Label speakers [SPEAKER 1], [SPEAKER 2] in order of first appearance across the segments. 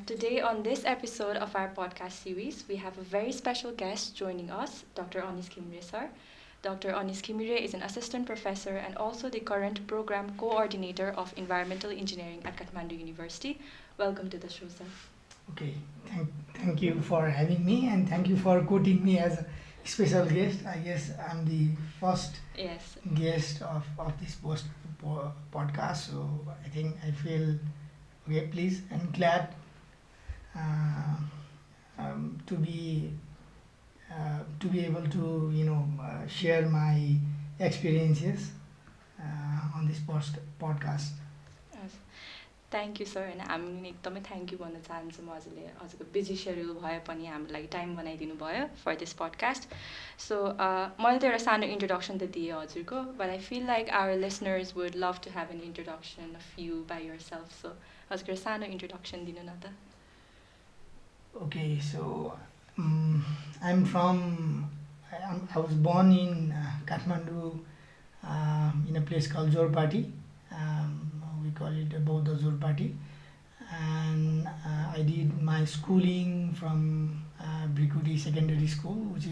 [SPEAKER 1] Today, on this episode of our podcast series, we have a very special guest joining us, Dr. Anish Ghimire Sir. Dr. Anish Ghimire is an assistant professor and also the current program coordinator of environmental engineering at Kathmandu University. Welcome to the show, sir.
[SPEAKER 2] Okay, thank you for having me and thank you for quoting me as a special guest. I guess I'm the first
[SPEAKER 1] Yes.
[SPEAKER 2] guest of this podcast, so I think I feel okay, pleased and glad uh, to be able to share my experiences on this podcast.
[SPEAKER 1] Yes. Thank you, sir. And हामी एकदमै thank you भन्न चाहन्छु म हजुरको busy schedule भए पनि हाम्रो लागि टाइम बनाइदिनु भयो फर दिस पडकास्ट सो मैले त एउटा सानो इन्ट्रोडक्सन त दिएँ हजुरको but I feel like our listeners would love to have an introduction of you by yourself so हजुरको एउटा सानो इन्ट्रोडक्सन दिनु न त
[SPEAKER 2] Okay, so I was born in Kathmandu in a place called Zorpati. We call it Bauddha Zorpati. And I did my schooling from Prakriti Secondary School, which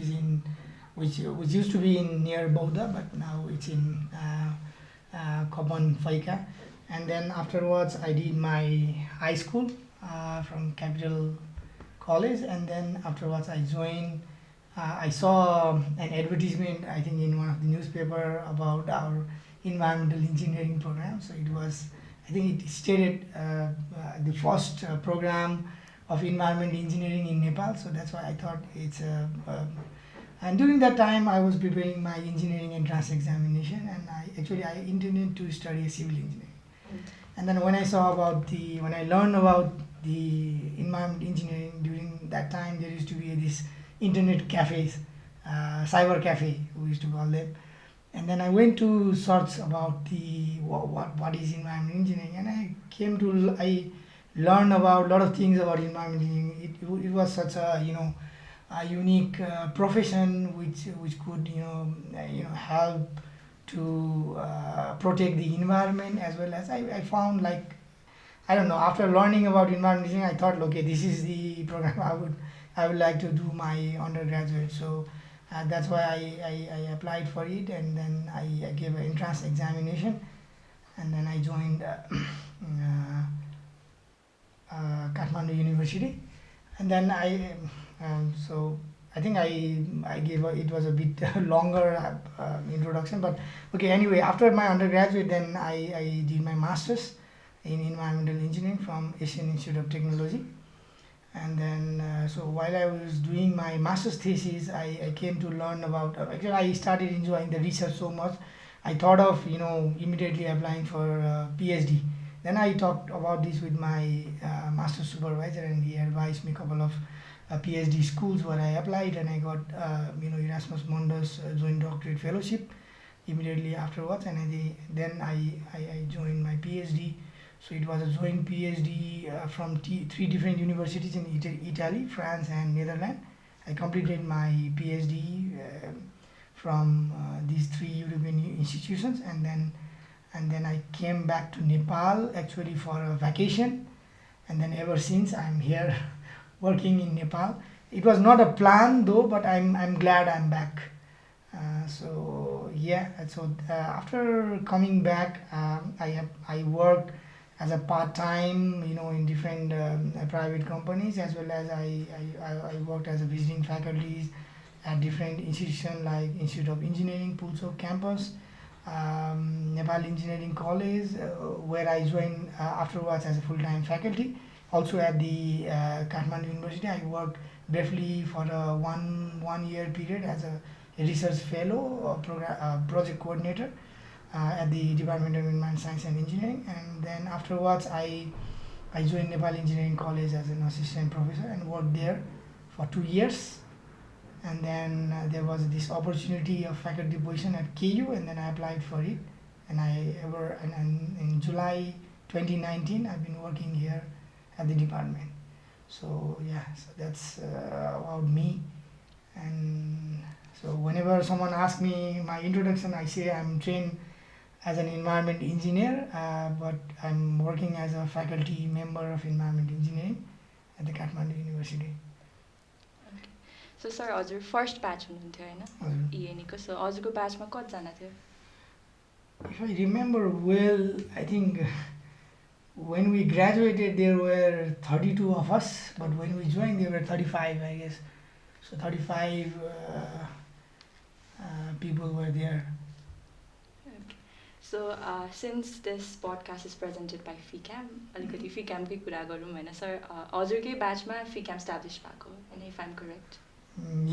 [SPEAKER 2] used to be in near Bauddha, but now it's in FECAM. And then afterwards, I did my high school from Capital College, and then afterwards I joined. I saw an advertisement, I think, in one of the newspaper about our environmental engineering program. So it was, I think, it stated the first program of environmental engineering in Nepal. So that's why I thought it's and during that time I was preparing my engineering entrance examination, and I intended to study civil engineering. And then when I learned about the environment engineering, during that time there used to be this internet cafes, cyber cafe we used to call them. And then I went to search about the what is environment engineering, and I learned about a lot of things about environment engineering. It was such a a unique profession which could help to protect the environment, as well as I found, like, I don't know, after learning about environment engineering, I thought, okay, this is the program I would like to do my undergraduate. So that's why I applied for it, and then I gave an entrance examination, and then I joined Kathmandu University. And then so I think I gave it was a bit longer introduction, but okay, anyway, after my undergraduate, then I did my master's in environmental engineering from Asian Institute of Technology. And then so while I was doing my master's thesis, I came to learn about, actually I started enjoying the research so much, I thought of immediately applying for PhD. Then I talked about this with my master's supervisor, and he advised me a couple of PhD schools where I applied, and I got Erasmus Mundus joint doctorate fellowship immediately afterwards. And then I joined my PhD. So it was a joint PhD from three different universities in Italy, France, and Netherlands. I completed my PhD from these three European institutions, and then I came back to Nepal actually for a vacation, and then ever since I'm here working in Nepal. It was not a plan though, but I'm glad I'm back. So yeah, so after coming back, I worked as a part-time, in different private companies, as well as I worked as a visiting faculty at different institutions like Institute of Engineering, Pulso campus, Nepal Engineering College, where I joined afterwards as a full-time faculty. Also at the Kathmandu University, I worked briefly for a one year period as a research fellow or project coordinator at the Department of Environment Science and Engineering. And then afterwards, I joined Nepal Engineering College as an assistant professor and worked there for 2 years. And then there was this opportunity of faculty position at KU, and then I applied for it. And in July 2019, I've been working here at the department. So yeah, so that's about me. And so whenever someone asks me my introduction, I say I'm trained as an environment engineer, but I'm working as a faculty member of environment engineering at the Kathmandu University.
[SPEAKER 1] So sir हजुर first batch हुनुहुन्थ्यो होइन
[SPEAKER 2] हजुर.
[SPEAKER 1] इएनईको so हजुरको ब्याचमा कतिजना थियो
[SPEAKER 2] If I remember well, I think when we graduated there were 32 of us, but when we joined there were 35, I guess. So 35 people were there.
[SPEAKER 1] So since this podcast is presented by फिक्याम अलिकति फिक्यामकै कुरा गरौँ होइन sir हजुरकै ब्याचमा फिक्याम establish भएको होइन if I'm correct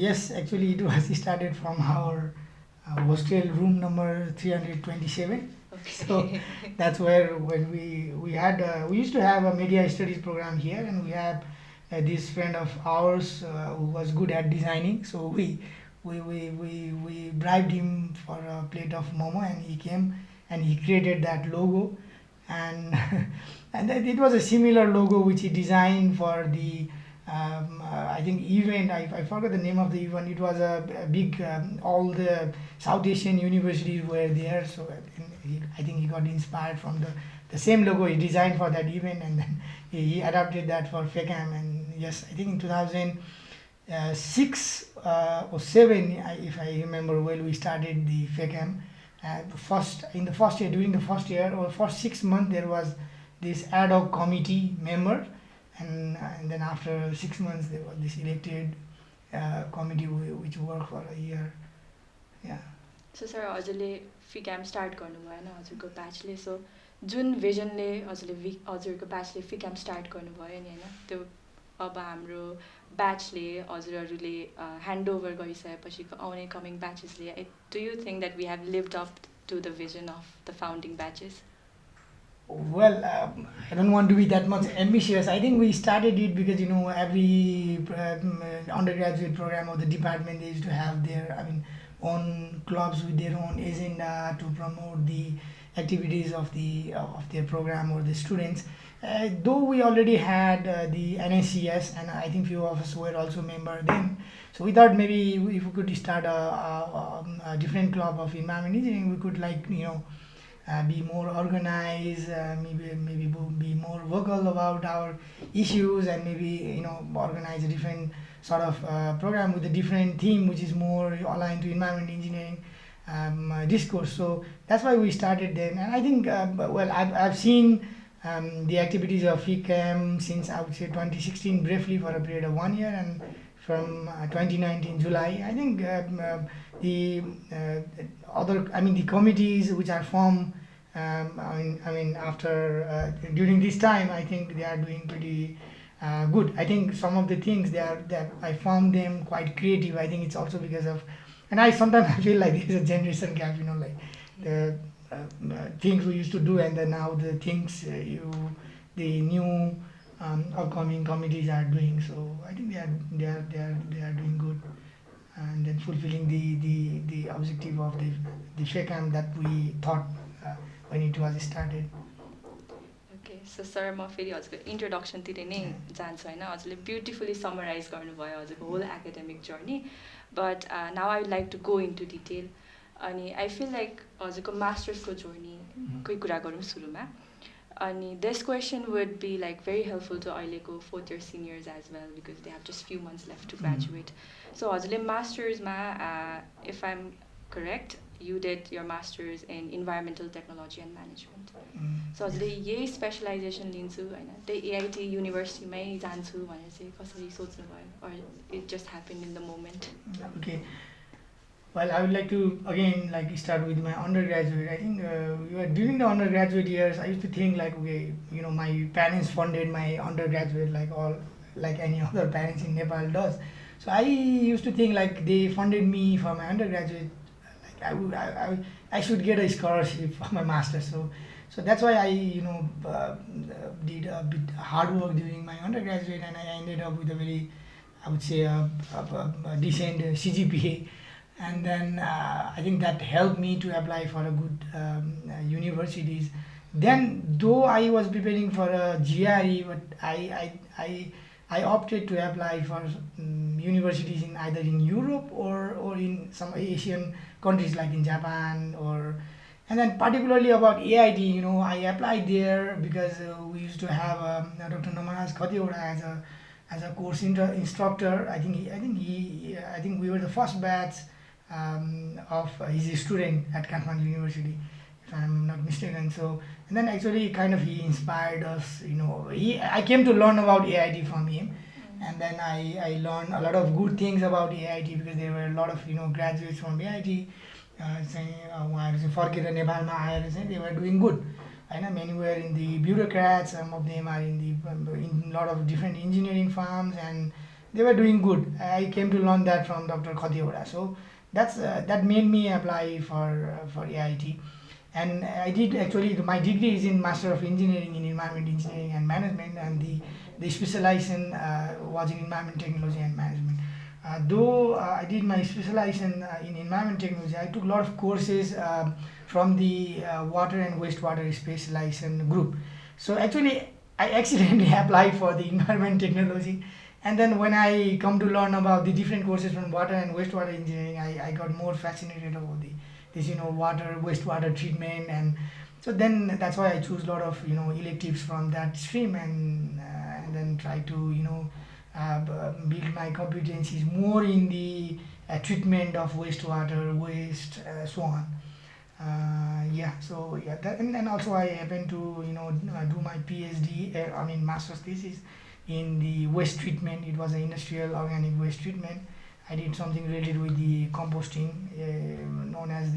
[SPEAKER 2] Yes, actually it was started from our hostel room number 327. So that's where when we had we used to have a media studies program here, and we have this friend of ours who was good at designing. So we bribed him for a plate of momo, and he came and he created that logo, and and then it was a similar logo which he designed for the I think event. I forgot the name of the event. It was a big all the South Asian universities were there, so I think he got inspired from the same logo he designed for that event, and then he adapted that for FECAM. And yes, I think in 2006 or 7, if I remember well, we started the FECAM. In the first year, during the first year or first 6 months, there was this ad hoc committee member, and then after 6 months there was this elected committee which worked for a year. Yeah.
[SPEAKER 1] So sir हजुरले फिक्याम start गर्नुभयो होइन हजुरको ब्याचले so जुन भिजनले हजुरको ब्याचले फिक्याम start गर्नुभयो नि होइन त्यो अब हाम्रो ब्याचले हजुरहरूले ह्यान्डओभर गरिसकेपछिको आउने कमिङ ब्याचेसले do you think that we have lived up to the vision of the founding batches
[SPEAKER 2] Well, I don't want to be that much ambitious. I think we started it because every undergraduate program of the department, they used to have their own clubs with their own agenda to promote the activities of their program or the students. Though we already had the NSCS, and I think few of us were also member then, so we thought maybe if we could start a different club of environment engineering, we could be more organized, maybe be more vocal about our issues, and maybe organize a different sort of program with a different theme which is more aligned to environment engineering discourse. So that's why we started then, and I think I've seen the activities of FECAM since I would say 2016 briefly for a period of 1 year, and from 2019 July, I think the committees which are formed after during this time, I think they are doing pretty good. I think some of the things that I found them quite creative. I think it's also because of, and I sometimes I feel like there's a generation gap, like the things we used to do, and then now the things the new upcoming committees are doing. So I think they are doing good, and then fulfilling the objective of the FECAM that we thought when it was started.
[SPEAKER 1] Okay so sir म फेरि हजुरको इन्ट्रोडक्सनतिर नै जान्छु होइन हजुरले beautifully summarise गर्नुभयो हजुरको whole academic journey but now I would like to go into detail अनि आई फिल लाइक हजुरको मास्टर्सको जर्नीकै कुरा गरौँ सुरुमा अनि this question would be like very helpful to अहिलेको 4th year seniors as well because they have just few months left to graduate so हजुरले मास्टर्समा if I am correct you did your master's in environmental technology and management. So हजुरले यही specialisation लिन्छु होइन त्यही AIT युनिभर्सिटीमै जान्छु भनेर चाहिँ कसरी सोच्नुभयो or it just happened in the moment?
[SPEAKER 2] Okay. Well, I would like to again start with my undergraduate. I think during the undergraduate years, I used to think my parents funded my undergraduate like any other parents in Nepal does. So I used to think they funded me for my undergraduate. I should get a scholarship for my master's. So that's why I did a bit hard work during my undergraduate, and I ended up with a very, I would say, a decent CGPA. And then I think that helped me to apply for a good universities. Then though I was preparing for a GRE, but I opted to apply for universities in either in Europe or in some Asian countries like in Japan and then particularly about AIT, I applied there because we used to have Dr. Namanaz Khatiwada as a as a course instructor. I think we were the first batch of his student at Kathmandu University, if I'm not mistaken. So, and then actually kind of he inspired us. I came to learn about AIT from him, and then I learned a lot of good things about AIT because there were a lot of graduates from AIT. चाहिँ उहाँहरू चाहिँ फर्केर नेपालमा आएर चाहिँ they were doing good. होइन, many were in the bureaucrats, some of them are in lot of different engineering firms, and they were doing good. I came to learn that from Dr. Khatiwada. So that made me apply for AIT. And I did actually, my degree is in Master of Engineering in Environment Engineering and Management, and the specialization was in Environment Technology and Management. Though I did my specialization in Environment Technology, I took a lot of courses from the Water and Wastewater Specialization group. So actually, I accidentally applied for the Environment Technology, and then when I come to learn about the different courses from Water and Wastewater Engineering, I got more fascinated about this water, wastewater treatment, and so then that's why I choose a lot of electives from that stream, and then try to build my competencies more in the treatment of wastewater, waste, so on. And also I happened to do my PhD, master's thesis in the waste treatment. It was an industrial organic waste treatment. I did something related with the composting, known as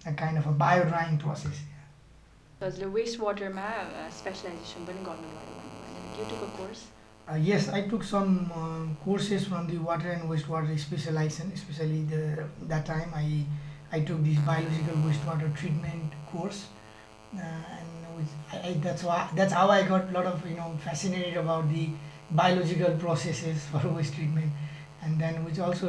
[SPEAKER 2] a kind of a bio-drying process.
[SPEAKER 1] हजुरले West वाटरमा specialisation पनि गर्नुभयो भने you took a course?
[SPEAKER 2] Yes, I took some courses from the water and wastewater specialization. Especially that time I took this biological wastewater treatment course, and that's how I got a lot of fascinated about the biological processes for waste treatment, and then which also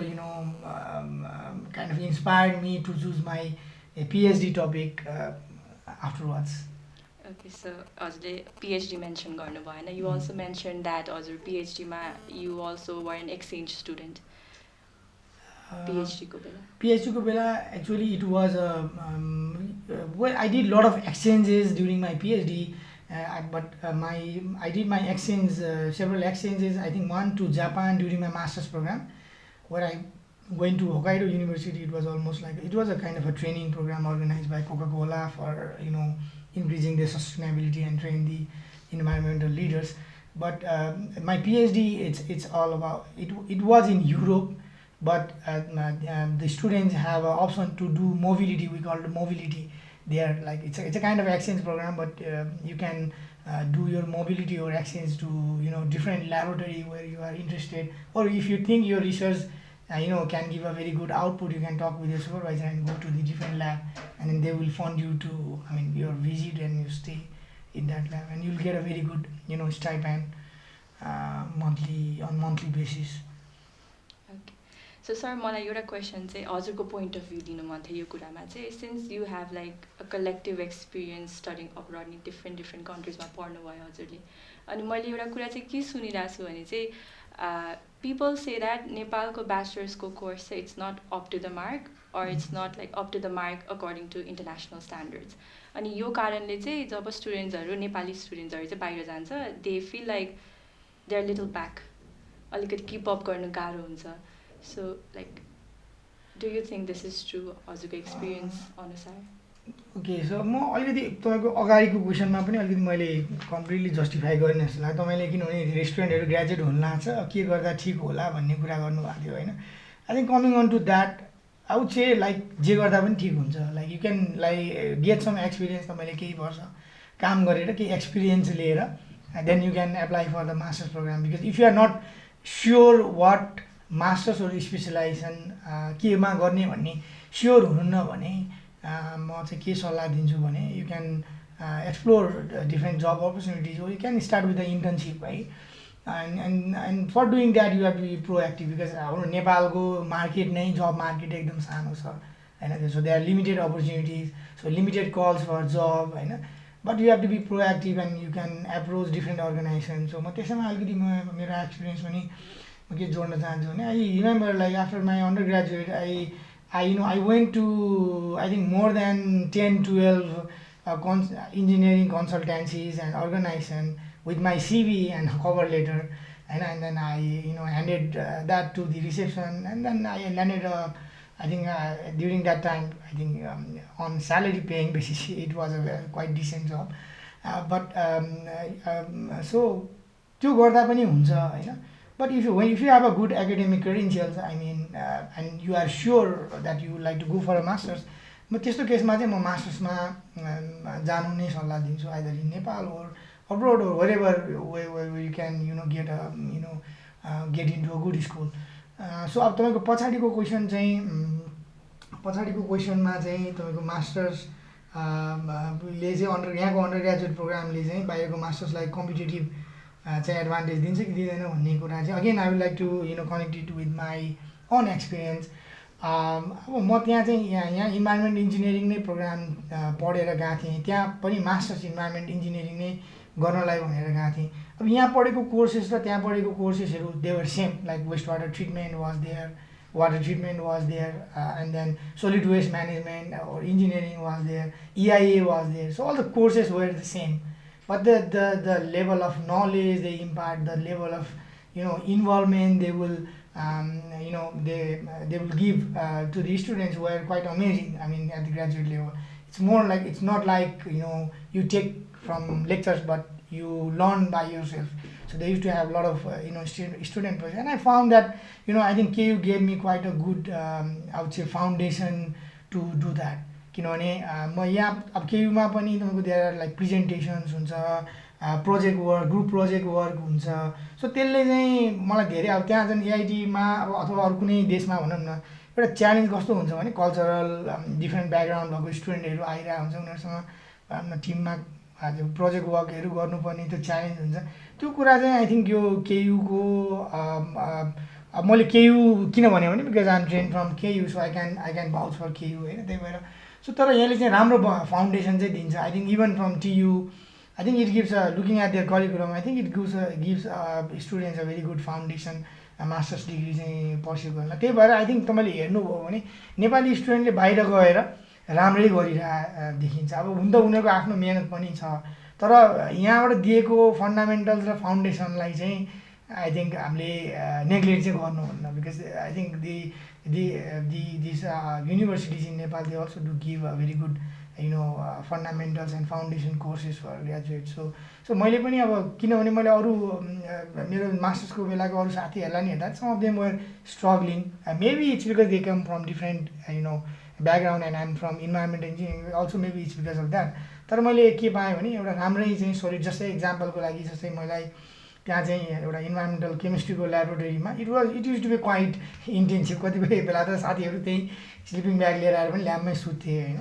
[SPEAKER 2] kind of inspired me to choose my PhD topic afterwards.
[SPEAKER 1] Okay, so हजुरले PhD mention गर्नुभयो होइन. You also mentioned that हजुर PhD मा you also were an exchange student. PhD को बेला.
[SPEAKER 2] PhD को बेला actually it was well, I did a lot of exchanges during my PhD, but I did my exchange, several exchanges. I think one to Japan during my master's program, where I went to Hokkaido University. It was almost like, it was a kind of a training program organized by Coca-Cola for increasing the sustainability and train the environmental leaders. But my PhD, it's all about, it was in Europe, but the students have an option to do mobility. We call it mobility there. Like it's a kind of exchange program, but you can do your mobility or exchange to different laboratory where you are interested, or if you think your research can give a very good output, you can talk with your supervisor and go to the different lab, and then they will fund you to your visit, and you stay in that lab, and you'll get a very good stipend monthly basis.
[SPEAKER 1] Okay. So sir, मलाई एउटा question चाहिँ हजुरको point of view दिनु मन थियो यो कुरामा चाहिँ. Since you have like a collective experience studying abroad in different कन्ट्रिजमा पढ्नुभयो हजुरले, अनि मैले एउटा कुरा चाहिँ के सुनिरहेको छु भने चाहिँ people say that नेपालको ब्याचलर्सको कोर्स चाहिँ it's not up to the mark, or it's not like up to the mark according to international standards. अनि यो कारणले चाहिँ जब स्टुडेन्ट्सहरू नेपाली स्टुडेन्ट्सहरू चाहिँ बाहिर जान्छ, they feel like they are little back, अलिकति किप अप गर्नु गाह्रो हुन्छ. So like do you think this is true हजुरको एक्सपिरियन्स अनुसार?
[SPEAKER 2] ओके, सो म अलिकति तपाईँको अगाडिको क्वेसनमा पनि अलिकति मैले कम्प्लिटली जस्टिफाई गर्ने जस्तो लाग्छ. तपाईँले किनभने रेस्टुरेन्टहरू ग्रेजुएट हुन लाग्छ, के गर्दा ठिक होला भन्ने कुरा गर्नुभएको थियो होइन. I think coming on to that, I would say like जे गर्दा पनि ठिक हुन्छ. Like you can like get some experience. तपाईँले केही वर्ष काम गरेर केही एक्सपिरियन्स लिएर then you can apply for the masters program. Because if you are not sure what masters or specialization केमा गर्ने भन्ने स्योर हुनुहुन्न भने म चाहिँ के सल्लाह दिन्छु भने you can explore different job opportunities, or you can start with the internship, right? And for doing that you have to be proactive, because हाम्रो नेपालको मार्केट नै जब मार्केट एकदम सानो छ होइन. So they are limited opportunities, so limited calls for job होइन. But you have to be proactive and you can approach different organisation. So म त्यसैमा अलिकति मेरो एक्सपिरियन्स पनि म के जोड्न चाहन्छु भने I remember like after my under graduate I went to I think more than 10-12 engineering consultancies and organization with my CV and cover letter, and then I handed that to the reception, and then I landed I think during that time I think on salary paying basis it was a quite decent job. But so त्यो गर्दा पनि हुन्छ हैन. But if you have a good academic credentials, I mean, and you are sure that you would like to go for a masters, म त्यस्तो केसमा चाहिँ म मास्टर्समा जानु नै सल्लाह दिन्छु, either in Nepal or abroad or wherever where you can get into a good school. So अब तपाईँको पछाडिको क्वेसन चाहिँ पछाडिको क्वेसनमा चाहिँ तपाईँको मास्टर्स ले चाहिँ यहाँको अन्डर ग्रेजुएट प्रोग्रामले चाहिँ बाहिरको मास्टर्सलाई कम्पिटेटिभ चाहिँ एडभान्टेज दिन्छ कि दिँदैन भन्ने कुरा चाहिँ again I would like to connect it with my own experience. अब म त्यहाँ चाहिँ यहाँ इन्भाइरोमेन्ट इन्जिनियरिङ नै प्रोग्राम पढेर गएको थिएँ. त्यहाँ पनि मास्टर्स इन्भाइरोमेन्ट इन्जिनियरिङ नै गर्नलाई भनेर गएको थिएँ. अब यहाँ पढेको कोर्सेस र त्यहाँ पढेको कोर्सेसहरू they were same, like waste water treatment was there, water treatment was there, and then solid waste management or engineering was there, EIA was there. So all the courses were the same, but the level of knowledge they impart, the level of involvement they will they will give to the students were quite amazing. I mean, at the graduate level, it's more like, it's not like you take from lectures, but you learn by yourself. So they used to have a lot of student projects, and I found that I think KU gave me quite a good I would say foundation to do that. किनभने म यहाँ अब केयुमा पनि तपाईँको there are like presentations हुन्छ, project work, group project work हुन्छ. So त्यसले चाहिँ मलाई धेरै अब त्यहाँ चाहिँ एआइटीमा अब अथवा अरू कुनै देशमा भनौँ न एउटा च्यालेन्ज कस्तो हुन्छ भने कल्चरल डिफ्रेन्ट ब्याकग्राउन्ड भएको स्टुडेन्टहरू आइरहेको हुन्छ, उनीहरूसँग टिममा प्रोजेक्ट वर्कहरू गर्नुपर्ने त्यो च्यालेन्ज हुन्छ. त्यो कुरा चाहिँ आई थिङ्क यो केयुको अब मैले केयु किन भने because I am train from KU, so I can vouch for KU होइन. त्यही भएर सो तर यसले चाहिँ राम्रो फाउन्डेसन चाहिँ दिन्छ. I think even from TU I think it gives looking at their curriculum, I think it gives students a very good foundation masters degree चाहिँ पर्स्यु गर्न. त्यही भएर आई थिङ्क तपाईँले हेर्नुभयो भने नेपाली स्टुडेन्टले बाहिर गएर राम्रै गरिरहेको देखिन्छ. अब हुन त उनीहरूको आफ्नो मेहनत पनि छ, तर यहाँबाट दिएको फन्डामेन्टल्स र फाउन्डेसनलाई चाहिँ आई थिङ्क हामीले नेग्लेक्ट चाहिँ गर्नुहुन्न. Because I think this universities in Nepal they also do give a very good fundamentals and foundation courses for graduate. So मैले पनि अब किनभने मैले अरू मेरो मास्टर्सको बेलाको अरू साथीहरूलाई नि हेर्दा some of them were struggling. Maybe it's because they come from different background and I'm from environment engineering also, maybe it's because of that. तर मैले के पाएँ भने एउटा राम्रै चाहिँ सोलिड, जस्तै इक्जाम्पलको लागि जस्तै मलाई त्यहाँ चाहिँ एउटा इन्भाइरोमेन्टल केमिस्ट्रीको ल्याबोरेटरीमा it used to be quite intensive. कतिपय बेला त साथीहरू त्यही स्लिपिङ ब्याग लिएर आएर पनि ल्याबमै सुत्थे होइन.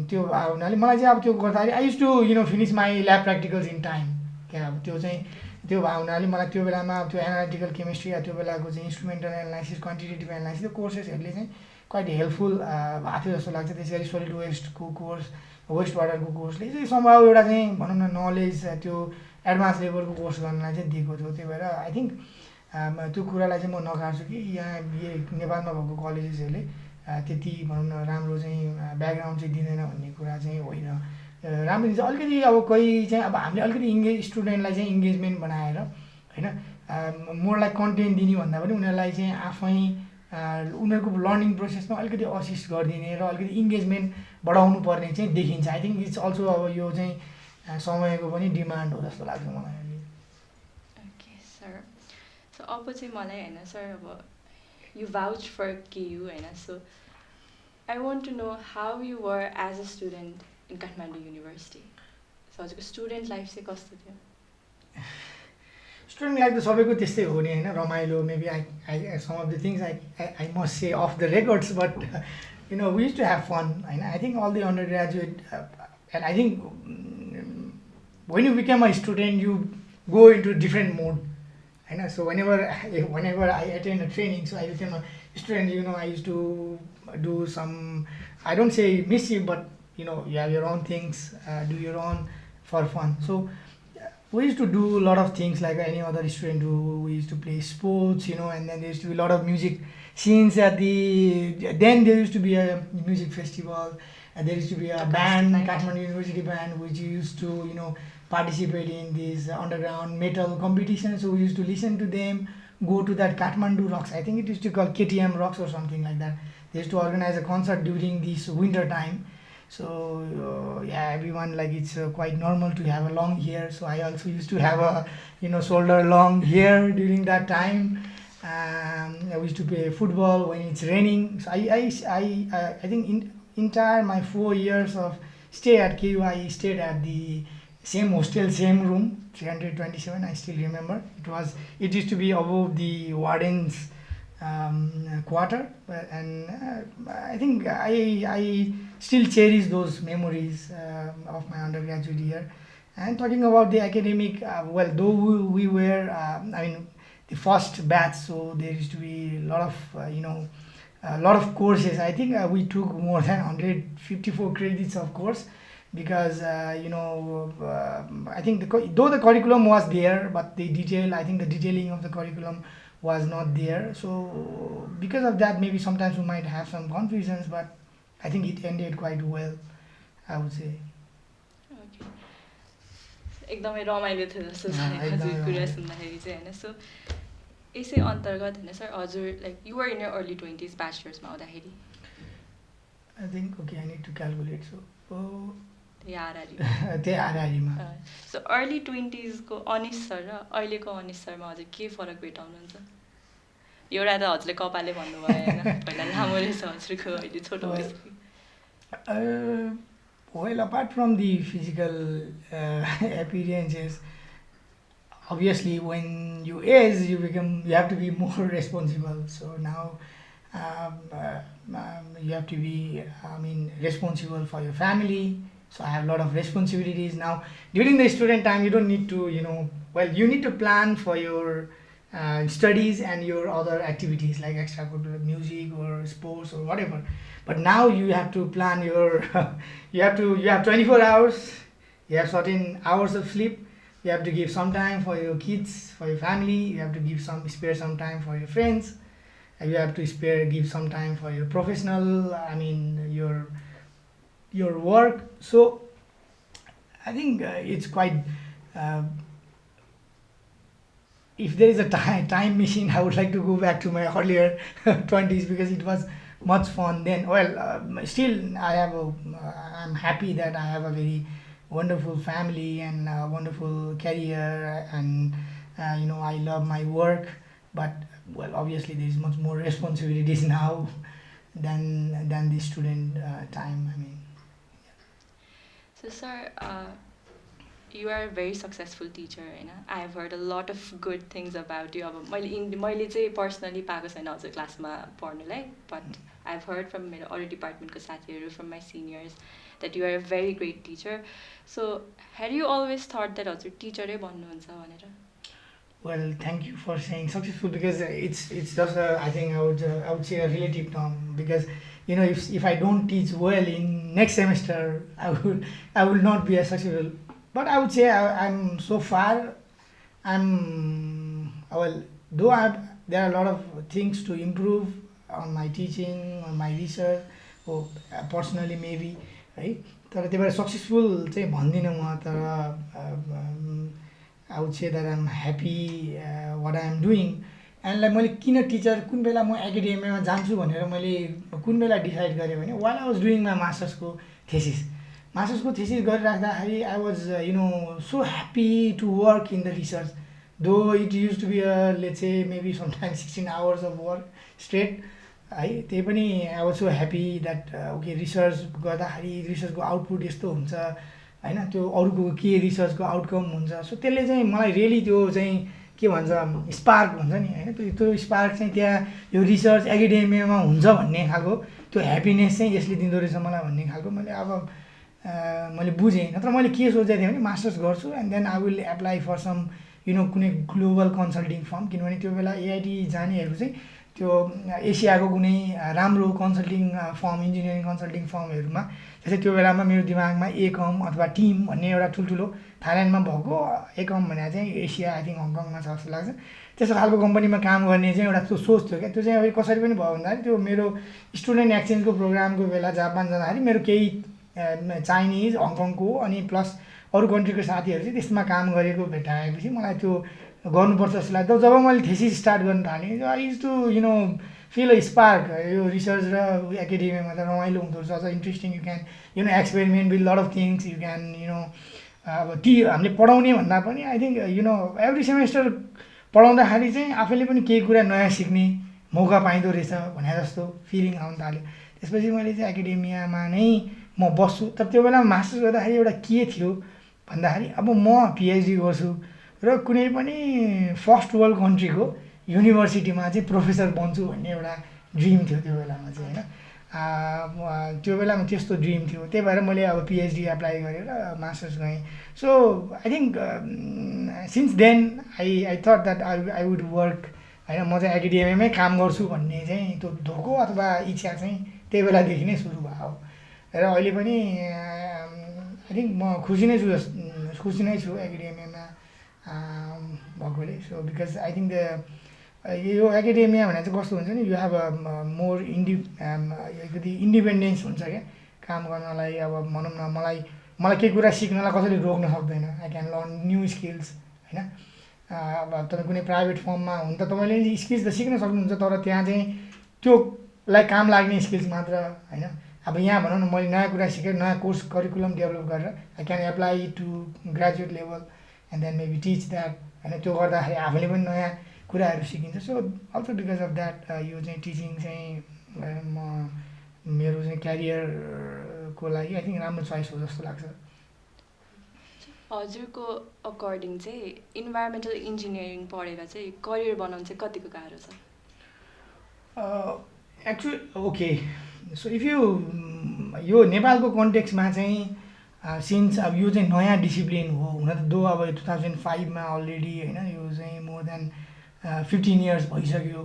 [SPEAKER 2] त्यो हुनाले मलाई चाहिँ अब त्यो गर्दाखेरि I use to finish my lab practicals in time. क्या अब त्यो चाहिँ त्यो भएको हुनाले मलाई त्यो बेलामा त्यो एनालिटिकल केमिस्ट्री या त्यो बेलाको चाहिँ इन्स्ट्रुमेन्टल एनालाइसिस, क्वान्टिटेटिभ एनालाइसिस, त्यो कोर्सेसहरूले चाहिँ क्वाइट हेल्पफुल भएको थियो जस्तो लाग्छ. त्यसै गरी सोलिड वेस्टको कोर्स, वेस्ट वाटरको कोर्सले चाहिँ सम्भव एउटा चाहिँ भनौँ न नलेज त्यो एडभान्स लेभलको कोर्स गर्नलाई चाहिँ दिएको थियो. त्यही भएर आई थिङ्क त्यो कुरालाई चाहिँ म नकार्छु कि यहाँ नेपालमा भएको कलेजेसहरूले त्यति भनौँ न राम्रो चाहिँ ब्याकग्राउन्ड चाहिँ दिँदैन भन्ने कुरा चाहिँ होइन, राम्रो दिन्छ. अलिकति अब कोही चाहिँ अब हामीले अलिकति स्टुडेन्टलाई चाहिँ इङ्गेजमेन्ट बनाएर होइन, मोरलाई कन्टेन्ट दिने भन्दा पनि उनीहरूलाई चाहिँ आफै उनीहरूको लर्निङ प्रोसेसमा अलिकति असिस्ट गरिदिने र अलिकति इङ्गेजमेन्ट बढाउनु पर्ने चाहिँ देखिन्छ. आई थिङ्क इट्स अल्सो अब यो चाहिँ समयको पनि डिमान्ड हो जस्तो लाग्छ मलाई.
[SPEAKER 1] ओके सर, सो अब चाहिँ मलाई होइन सर, अब यु भाउच फर केयु होइन, so I want to know how you were as a student in Kathmandu university. So हजुरको स्टुडेन्ट लाइफ चाहिँ कस्तो थियो?
[SPEAKER 2] स्टुडेन्ट लाइफ त सबैको त्यस्तै हो नि होइन, रमाइलो. Maybe I some of the things I must say off the records, but we used to have fun होइन. I think all the undergraduate and I think when you become a student you go into different mode होइन. So whenever I attend a training, so I became a student, I used to do some, I don't say mischief, but you have your own things, do your own for fun. So we used to do a lot of things like any other student do. We used to play sports, and then there used to be a lot of music scenes then there used to be a music festival, There used to be a
[SPEAKER 1] Acoustic
[SPEAKER 2] band,
[SPEAKER 1] night.
[SPEAKER 2] Kathmandu University band, which used to, participate in these underground metal competitions. So we used to listen to them, go to that Kathmandu Rocks. I think it used to call KTM Rocks or something like that. They used to organize a concert during this winter time. So yeah, everyone, like, it's quite normal to have a long hair. So I also used to have a shoulder long hair during that time. I used to play football when it's raining. So I think in entire my 4 years of stay at KU, I stayed at the same hostel, same room, 327. I still remember. It used to be above the warden's quarter, and I think I still cherish those memories of my undergraduate year. And talking about the academic, well, though we were, I mean, the first batch, so there used to be a lot of, a lot of courses. I think we took more than 154 credits of course, because I think though the curriculum was there, but I think the detailing of the curriculum was not there. So because of that, maybe sometimes we might have some confusions, but I think it ended quite well, I would say.
[SPEAKER 1] Okay. एकदमै रमाइलो थियो जस्तो छ
[SPEAKER 2] एकदमै
[SPEAKER 1] हजुर कुरा
[SPEAKER 2] रमाइलो।
[SPEAKER 1] सुन्दाखेरि चाहिँ होइन. सो यसै अन्तर्गत होइन सर, हजुर like you are in your early 20s ब्याचलर्समा आउँदाखेरि
[SPEAKER 2] I think, okay, I need to calculate. So
[SPEAKER 1] त्यही आरआरयू.
[SPEAKER 2] त्यही आरआरईमा
[SPEAKER 1] सो अर्ली 20sको अनिश सर र अहिलेको अनिश सरमा हजुर के फरक भेटाउनुहुन्छ? एउटा त हजुरले कपाले भन्नुभयो होइन, पहिला लामो रहेछ हजुरको, अहिले छोटो भइसक्यो.
[SPEAKER 2] Well, apart from the physical appearances, obviously when you age, you have to be more responsible. So now you have to be, responsible for your family. So I have a lot of responsibilities now. During the student time, you don't need to, you need to plan for your studies and your other activities like extracurricular music or sports or whatever. But now you have to plan your you have 24 hours, you have certain hours of sleep, you have to give some time for your kids, for your family, you have to spare some time for your friends, and you have to give some time for your professional, your work. So I think it's quite if there is a time machine, I would like to go back to my earlier 20s, because it was much fun then. Well, still I'm happy that I have a very wonderful family and a wonderful career, and I love my work. But well, obviously there is much more responsibilities now than the student time.
[SPEAKER 1] So sir, you are a very successful teacher होइन. I have heard a lot of good things about you. अब मैले चाहिँ personally पाएको छैन हजुर क्लासमा पढ्नुलाई, but I have heard from मेरो अरू डिपार्टमेन्टको साथीहरू, from my seniors, that you are a very great teacher. So had you always thought that हजुर टिचरै बन्नुहुन्छ भनेर?
[SPEAKER 2] Well, thank you for saying successful, because it's just I think I would say a relative term, because if I don't teach well in next semester, I will not be as successful. But I would say I'm so far, though there are a lot of things to improve on my teaching, on my research, or personally maybe, right? तर त्यही भएर successful चाहिँ भन्दिनँ म, तर I would say that I'm happy what I am doing. And like मैले किन teacher, कुन बेला म एकाडेमियामा जान्छु भनेर मैले कुन बेला डिसाइड गरेँ भने, while I was doing my मास्टर्सको thesis गरिराख्दाखेरि I was so happy to work in the research, though it used to be let's say maybe sometimes 16 hours of work straight, है. त्यही पनि I was so happy that okay, research गर्दाखेरि रिसर्चको output यस्तो हुन्छ होइन, त्यो अरूको के रिसर्चको आउटकम हुन्छ. सो त्यसले चाहिँ मलाई रियली त्यो चाहिँ के भन्छ, स्पार्क भन्छ नि होइन, त्यो स्पार्क चाहिँ त्यहाँ यो रिसर्च एकाडेमियामा हुन्छ भन्ने खालको त्यो ह्याप्पिनेस चाहिँ यसले दिँदो रहेछ मलाई भन्ने खालको मैले बुझेँ. नत्र मैले के सोचेको थिएँ भने मास्टर्स गर्छु and then I will apply for some कुनै ग्लोबल कन्सल्टिङ फर्म, किनभने त्यो बेला एआइटी जानेहरू चाहिँ त्यो एसियाको कुनै राम्रो कन्सल्टिङ फर्म इन्जिनियरिङ कन्सल्टिङ फर्महरूमा जस्तै त्यो बेलामा मेरो दिमागमा एकम अथवा टिम भन्ने एउटा ठुल्ठुलो थाइल्यान्डमा भएको एकम भने चाहिँ एसिया आई थिङ्क हङकङमा छ जस्तो लाग्छ त्यस्तो खालको कम्पनीमा काम गर्ने चाहिँ एउटा त्यो सोच थियो क्या त्यो चाहिँ अब कसरी पनि भयो भन्दाखेरि त्यो मेरो स्टुडेन्ट एक्सचेन्जको प्रोग्रामको बेला जापान जाँदाखेरि मेरो केही चाइनिज हङकङको अनि प्लस अरू कन्ट्रीको साथीहरू चाहिँ त्यसमा काम गरेको भेटाएपछि मलाई त्यो गर्नुपर्छ जस्तो लाग्यो जब मैले थेसिस स्टार्ट गर्न थालेँ I use to feel a spark यो रिसर्च र एकाडेमीमा त रमाइलो हुँदो रहेछ अझ interesting you can experiment with lot of things you can अब हामीले पढाउने भन्दा पनि आई थिङ्क एभ्री सेमेस्टर पढाउँदाखेरि चाहिँ आफैले पनि केही कुरा नयाँ सिक्ने मौका पाइँदो रहेछ भने जस्तो फिलिङ आउन थाल्यो त्यसपछि मैले चाहिँ एकाडेमियामा नै म बस्छु तर त्यो बेलामा मास्टर्स गर्दाखेरि एउटा के थियो भन्दाखेरि अब म पिएचडी गर्छु र कुनै पनि फर्स्ट वर्ल्ड कन्ट्रीको युनिभर्सिटीमा चाहिँ प्रोफेसर बन्छु भन्ने एउटा ड्रिम थियो त्यो बेलामा चाहिँ होइन त्यो बेलामा त्यस्तो ड्रिम थियो त्यही भएर मैले अब पिएचडी एप्लाई गरेर मास्टर्स गरेँ so I think since then I thought that I would work होइन म चाहिँ एकाडेमीमै काम गर्छु भन्ने चाहिँ त्यो धोको अथवा इच्छा चाहिँ त्यही बेलादेखि नै सुरु भयो र अहिले पनि आई थिङ्क म खुसी नै छु एकाडेमीमा भएकोले सो बिकज आई थिङ्क यो एकाडेमिया भनेर चाहिँ कस्तो हुन्छ नि यु हेभ अ मोर अलिकति इन्डिपेन्डेन्स हुन्छ क्या काम गर्नलाई अब भनौँ न मलाई केही कुरा सिक्नलाई कसैले रोक्न सक्दैन I can learn new skills होइन अब तपाईँ कुनै प्राइभेट फर्ममा हुन त तपाईँले स्किल्स त सिक्न सक्नुहुन्छ तर त्यहाँ चाहिँ त्योलाई काम लाग्ने स्किल्स मात्र होइन अब यहाँ भनौँ न मैले नयाँ कुरा सिकेर नयाँ कोर्स करिकुलम डेभलप गरेर I can apply to graduate level and then maybe teach that होइन त्यो गर्दाखेरि आफूले पनि नयाँ कुराहरू सिकिन्छ so also because of that यो चाहिँ टिचिङ चाहिँ मेरो चाहिँ क्यारियरको लागि आई थिङ्क राम्रो चोइस हो जस्तो लाग्छ
[SPEAKER 1] हजुरको अकर्डिङ चाहिँ इन्भाइरोमेन्टल इन्जिनियरिङ पढेर चाहिँ करियर बनाउनु चाहिँ कतिको गाह्रो छ
[SPEAKER 2] एक्चुअली ओके सो इफ यो नेपालको कन्टेक्स्टमा चाहिँ सिन्स अब यो चाहिँ नयाँ डिसिप्लिन हो हुन त दो अब 2005मा अलरेडी होइन यो चाहिँ मोर देन 15 इयर्स भइसक्यो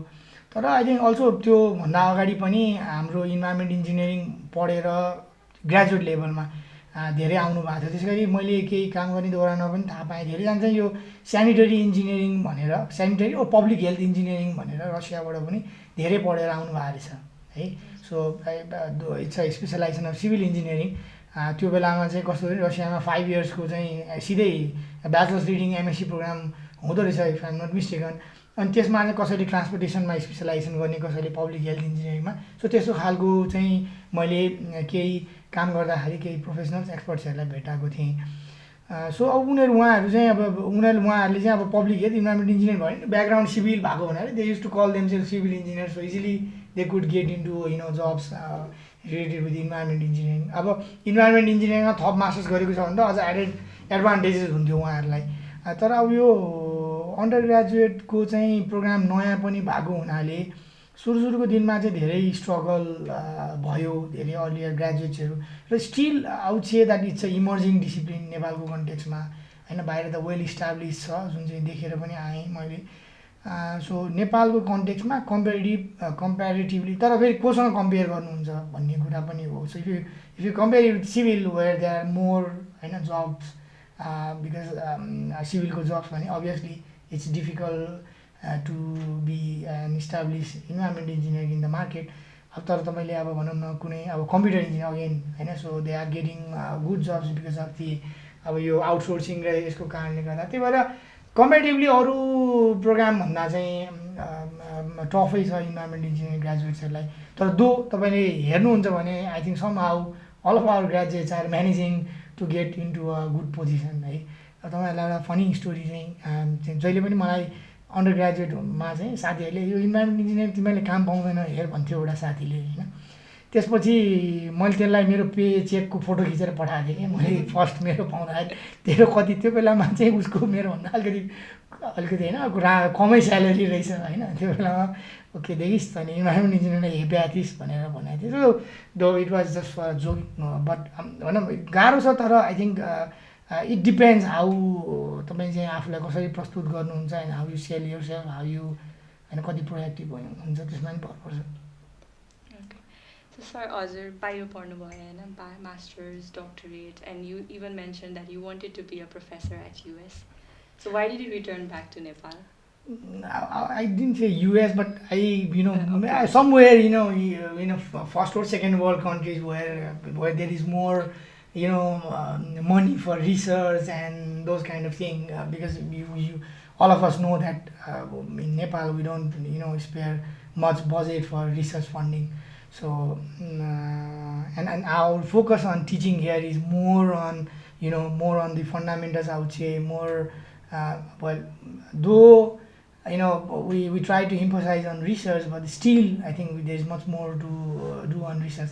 [SPEAKER 2] तर आई थिङ्क अल्सो त्योभन्दा अगाडि पनि हाम्रो इन्भाइरोमेन्ट इन्जिनियरिङ पढेर ग्रेजुएट लेभलमा धेरै आउनु भएको थियो त्यसै गरी मैले केही काम गर्ने दौरानमा पनि थाहा पाएँ धेरैजना चाहिँ यो सेनिटरी इन्जिनियरिङ भनेर सेनिटरी ओ पब्लिक हेल्थ इन्जिनियरिङ भनेर रसियाबाट पनि धेरै पढेर आउनु भएको रहेछ है so it's a specialisation of civil engineering त्यो बेलामा चाहिँ कस्तो रसियामा 5 इयर्सको चाहिँ सिधै ब्याचलर्स रिडिङ एमएससी प्रोग्राम हुँदो रहेछ इफ आइम नट मिस्टेकन अनि त्यसमा चाहिँ कसैले ट्रान्सपोर्टेसनमा स्पेसलाइजेसन गर्ने कसैले पब्लिक हेल्थ इन्जिनियरिङमा सो त्यस्तो खालको चाहिँ मैले केही काम गर्दाखेरि केही प्रोफेसनल्स एक्सपर्ट्सहरूलाई भेटाएको थिएँ सो अब उहाँहरूले चाहिँ अब पब्लिक हेल्थ इन्भाइरोमेन्ट इन्जिनियर भयो नि ब्याकग्राउन्ड सिभिल भएको भनेर they use to call themselves civil engineer so easily they could get into jobs related with environment engineering अब इन्भाइरोमेन्ट इन्जिनियरिङमा थप मास्टर्स गरेको छ भने त अझ एडभान्टेजेस हुन्थ्यो उहाँहरूलाई तर अब यो अन्डर ग्रेजुएटको चाहिँ प्रोग्राम नयाँ पनि भएको हुनाले सुरुको दिनमा चाहिँ धेरै स्ट्रगल भयो धेरै अर्लियर ग्रेजुएट्सहरू र still out say that it's a emerging discipline नेपालको कन्टेक्स्टमा होइन बाहिर त वेल इस्टाब्लिस छ जुन चाहिँ देखेर पनि आएँ मैले सो नेपालको कन्टेक्स्टमा कम्पेरिटिभली तर फेरि कोसँग कम्पेयर गर्नुहुन्छ भन्ने कुरा पनि हो so if you compare with civil where they are more होइन जब्स बिकज सिभिलको जब्स भने obviously it's difficult to be an establish environment engineer in the market अब तर तपाईँले अब भनौँ न कुनै अब कम्प्युटर इन्जिनियर अगेन होइन so they are getting good jobs because of the अब यो आउटसोर्सिङ र यसको कारणले गर्दा त्यही भएर कम्पेरिटिभली अरू प्रोग्रामभन्दा चाहिँ टफै छ इन्भाइरोमेन्ट इन्जिनियरिङ ग्रेजुएट्सहरूलाई तर तपाईँले हेर्नुहुन्छ भने I think somehow all of our graduates are managing to get into a good position है तपाईँहरूलाई एउटा फनी स्टोरी चाहिँ जहिले पनि मलाई अन्डर ग्रेजुएटमा चाहिँ साथीहरूले यो इन्भाइरोमेन्ट इन्जिनियर तिमीले काम पाउँदैन हेर भन्थ्यो एउटा साथीले होइन त्यसपछि मैले त्यसलाई मेरो पे चेकको फोटो खिचेर पठाएको थिएँ कि मैले फर्स्ट मेरो पाउँदाखेरि तेरो कति त्यो बेलामा चाहिँ उसको मेरोभन्दा अलिकति होइन कमै स्यालेरी रहेछ होइन त्यो बेलामा ओके देखिस् तैँले इन्भाइरोमेन्ट इन्जिनियरलाई हेप्या थिइस् भनेर भनेको थियो so though it was just for joke but भनौँ गाह्रो छ तर I think it depends how तपाईँ चाहिँ आफूलाई कसरी प्रस्तुत गर्नुहुन्छ and how you sell yourself how you होइन कति प्रोएक्टिभ हुन्छ त्यसमा नि भर पर्छ.
[SPEAKER 1] Okay. So, sir, हजुर बाहिर पढ्नुभयो होइन, masters doctorate and you even mention that you wanted to be a professor at US. So why did you return back to Nepal?
[SPEAKER 2] I didn't say US, but
[SPEAKER 1] Okay.
[SPEAKER 2] somewhere, first or second world countries where there is more, money for research and those kind of thing. Because you all of us know that in Nepal we don't spare much budget for research funding. So and our focus on teaching here is more on more on the fundamentals, I would say, more. Well, though we try to emphasize on research, but still I think there is much more to do on research.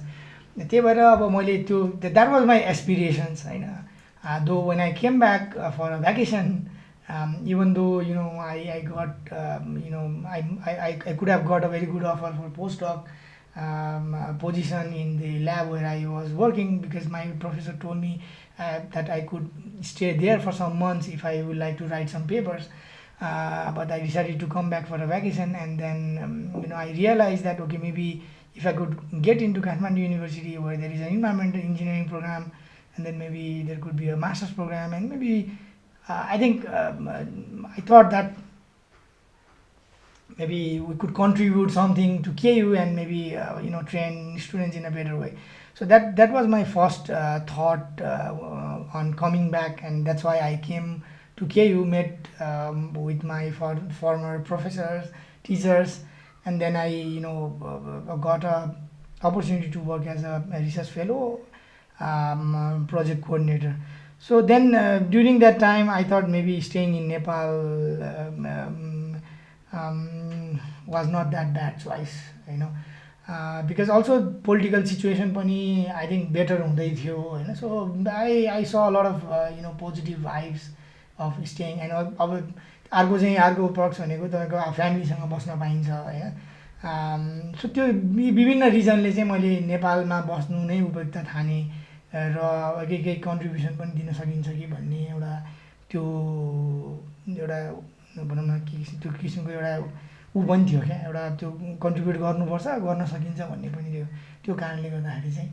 [SPEAKER 2] त्यही भएर अब मैले त्यो that was my aspirations होइन. Though when I came back for a vacation, even though I got I could have got a very good offer for postdoc position in the lab where I was working, because my professor told me that I could stay there for some months if I would like to write some papers. But I decided to come back for a vacation, and then I realized that okay, maybe if I could get into Kathmandu University where there is an environmental engineering program, and then maybe there could be a master's program, and maybe I think I thought that maybe we could contribute something to KU and maybe train students in a better way. So that was my first thought on coming back, and that's why I came to KU, met with my former professors, teachers, and then I got a opportunity to work as a research fellow, project coordinator. So then during that time I thought maybe staying in Nepal was not that bad choice, because also political situation pani I think better hunदै थियो हैन. So I saw a lot of positive vibes of staying, and अब अर्को चाहिँ अर्को perks भनेको तपाईँको फ्यामिलीसँग बस्न पाइन्छ हैन. सो त्यो विभिन्न रिजनले चाहिँ मैले नेपालमा बस्नु नै उपयुक्त ठाने र केही कन्ट्रिब्युसन पनि दिन सकिन्छ कि भन्ने एउटा त्यो एउटा भनौँ न त्यो किसिमको एउटा ऊ पनि थियो क्या, एउटा त्यो कन्ट्रिब्युट गर्नुपर्छ, गर्न सकिन्छ भन्ने पनि थियो. त्यो कारणले गर्दाखेरि चाहिँ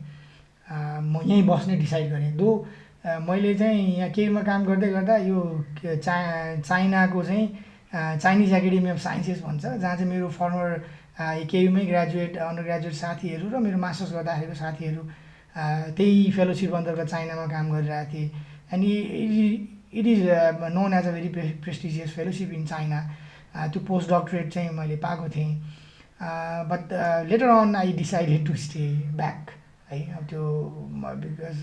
[SPEAKER 2] म यहीँ बस्ने डिसाइड गरेँ. दो मैले चाहिँ यहाँ केहीमा काम गर्दै गर्दा यो चाइनाको चाहिँ चाइनिज एकाडेमी अफ साइन्सेस भन्छ, जहाँ चाहिँ मेरो फर्मर केयुमै ग्रेजुएट अन्डर ग्रेजुएट साथीहरू र मेरो मास्टर्स गर्दाखेरिको साथीहरू त्यही फेलोसिप अन्तर्गत चाइनामा काम गरिरहेको थिएँ. And it is known as a very prestigious fellowship in China. त्यो पोस्ट डक्टरेट चाहिँ मैले पाएको थिएँ. But later on I decided to stay back है. अब त्यो because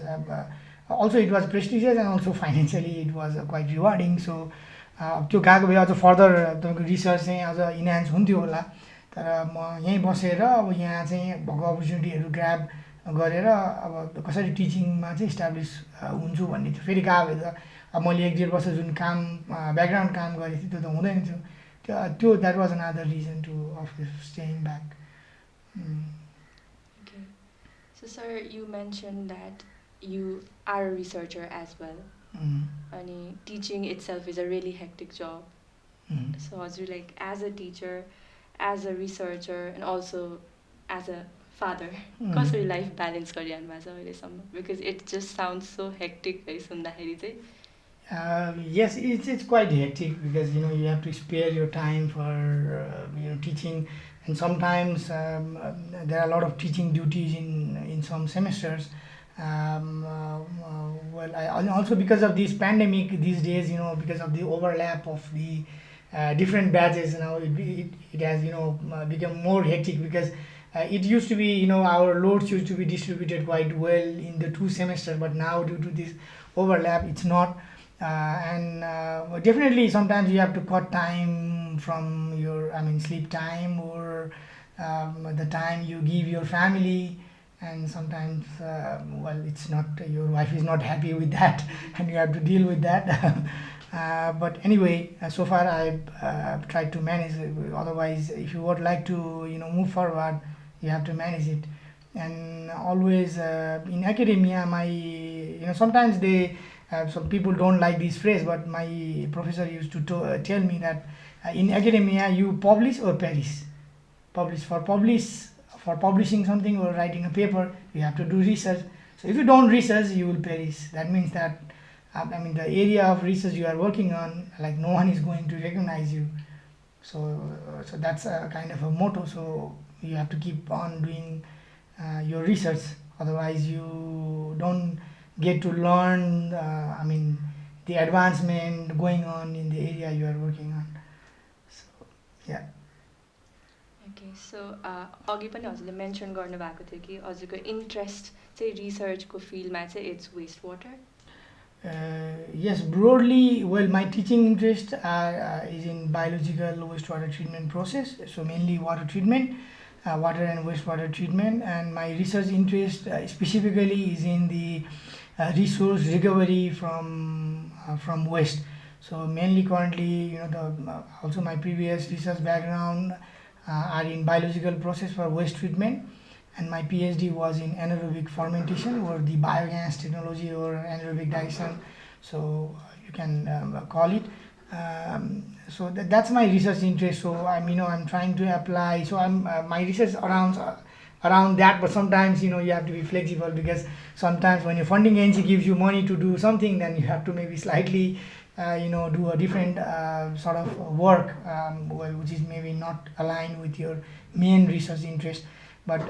[SPEAKER 2] also it was prestigious and also financially it was quite rewarding. So त्यो गएको भए अझ फर्दर तपाईँको रिसर्च चाहिँ अझ इन्हान्स हुन्थ्यो होला. तर म यहीँ बसेर अब यहाँ चाहिँ भएको अपर्च्युनिटीहरू ग्राब गरेर अब कसरी टिचिङमा चाहिँ इस्टाब्लिस हुन्छु भन्ने थियो. फेरि गएको भए त अब मैले 1-1.5 वर्ष जुन काम ब्याकग्राउन्ड काम गरेको थिएँ त्यो त हुँदैन थियो. त्यो that was another reason to of staying back.
[SPEAKER 1] Okay. So, sir, you mentioned that you are a researcher as well. And teaching itself is a really hectic job. So हजुर like as a teacher, as a researcher, and also as a father, कसरी life balance गरिरहनु भएको छ अहिलेसम्म? Because it just sounds so hectic है सुन्दाखेरि चाहिँ.
[SPEAKER 2] Yes, it's quite hectic because you have to spare your time for teaching, and sometimes there are a lot of teaching duties in some semesters. Well, also because of this pandemic these days, because of the overlap of the different batches now, it has become more hectic, because it used to be our loads used to be distributed quite well in the 2 semesters, but now due to this overlap it's not. And definitely sometimes you have to cut time from your sleep time or the time you give your family. And sometimes well, it's not, your wife is not happy with that and you have to deal with that. But anyway, so far I've tried to manage it. Otherwise, if you would like to move forward, you have to manage it. And always in academia, my sometimes they So people don't like this phrase, but my professor used to tell me that in academia you publish or perish. For publishing something or writing a paper, you have to do research. So if you don't research, you will perish. That means that the area of research you are working on, like no one is going to recognize you. So that's a kind of a motto. So you have to keep on doing your research, otherwise you don't get to learn the advancement going on in the area you are working on. So yeah.
[SPEAKER 1] Okay so अघि पनि हजुरले mention गर्नुभएको थियो कि हजुरको interest चाहिँ रिसर्चको फिल्डमा चाहिँ it's waste water.
[SPEAKER 2] Yes, broadly, well, my teaching interest is in biological wastewater treatment process, so mainly water treatment, water and wastewater treatment, and my research interest specifically is in the resource recovery from waste. So mainly currently, also my previous research background are in biological process for waste treatment, and my PhD was in anaerobic fermentation or the biogas technology or anaerobic digestion, so you can call it. So that's my research interest. So I'm trying to apply. So my research around that, but sometimes you have to be flexible, because sometimes when your funding agency gives you money to do something, then you have to maybe slightly do a different sort of work, which is maybe not aligned with your main research interest. But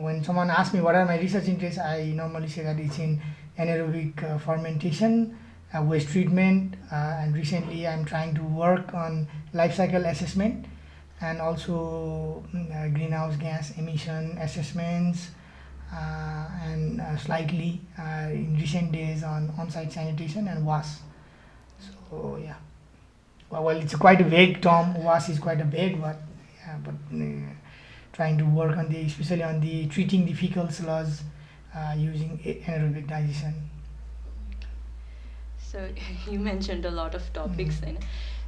[SPEAKER 2] when someone asks me what are my research interests, I normally say that it's in anaerobic fermentation, waste treatment, and recently I'm trying to work on life cycle assessment, and also greenhouse gas emission assessments, and slightly in recent days on on-site sanitation and WAS. So yeah, well, it's quite a vague term. WAS is quite a vague, but yeah, but trying to work on especially on the treating the fecal sludge using anaerobic digestion.
[SPEAKER 1] So you mentioned a lot of topics होइन.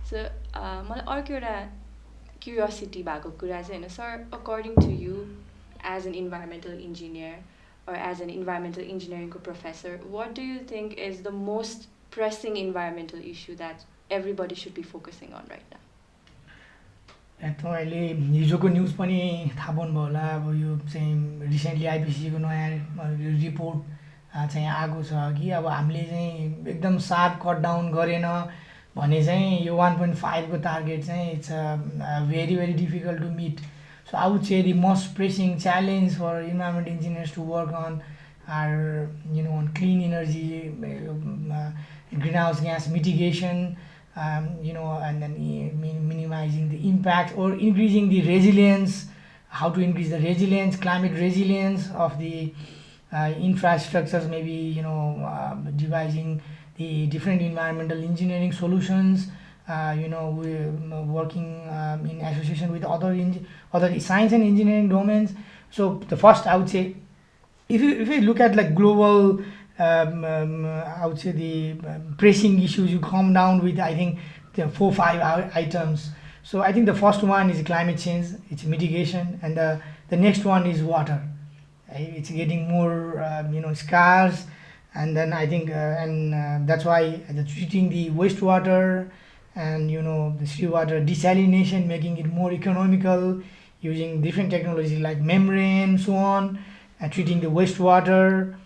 [SPEAKER 1] So मलाई अर्को एउटा curiosity भएको कुरा चाहिँ होइन sir, according to you as an environmental engineer or as an environmental engineering professor, what do you think is the most pressing environmental issue that everybody should be focusing on right now?
[SPEAKER 2] तपाईँले हिजोको news पनि थाहा पाउनुभयो होला. अब यो चाहिँ recently आइपिसीको नयाँ रिपोर्ट चाहिँ आएको छ कि अब हामीले चाहिँ एकदम सार्प कट डाउन गरेन भने चाहिँ यो 1.5 को टार्गेट चाहिँ it's very very difficult to meet. So I would say the most pressing challenge for environment engineers to work on are, on clean energy, greenhouse gas mitigation, and then minimizing the impact or increasing the resilience. How to increase the resilience, climate resilience of the infrastructures? Maybe devising the different environmental engineering solutions. We're working in association with other science and engineering domains. So the first, I would say, if you look at like global, I would say the pressing issues, you come down with, I think, the 4-5 items. So I think the first one is climate change, it's mitigation, and the next one is water. It's getting more scarce, and then I think that's why treating the wastewater and the seawater desalination, making it more economical using different technology like membrane, so on, and treating the wastewater.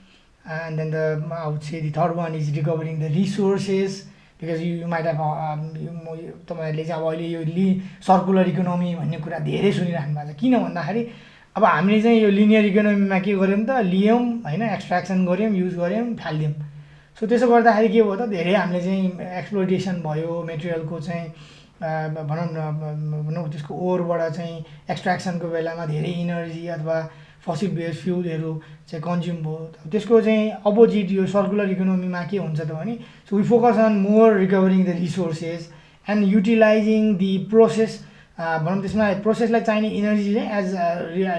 [SPEAKER 2] And then I would say the third one is recovering the resources, because you might have तपाईँहरूले चाहिँ अब अहिले यो circular economy भन्ने कुरा धेरै सुनिराख्नु भएको छ. किन भन्दाखेरि अब हामीले चाहिँ यो लिनियर इकोनोमीमा के गर्यौँ त, लियौँ होइन, एक्सट्र्याक्सन गऱ्यौँ, युज गऱ्यौँ, फालिदियौँ. सो त्यसो गर्दाखेरि के भयो त, धेरै हामीले चाहिँ एक्सप्लोइटेसन भयो मेटेरियलको चाहिँ भनौँ त्यसको ओरबाट चाहिँ एक्सट्र्याक्सनको बेलामा धेरै इनर्जी अथवा फसिल बेस्ड फ्युलहरू चाहिँ कन्ज्युम भयो. त्यसको चाहिँ अपोजिट यो सर्कुलर इकोनोमीमा के हुन्छ त भने, so we focus on more recovering the resources and utilizing the process. भनौँ त्यसमा प्रोसेसलाई चाहिने इनर्जी चाहिँ एज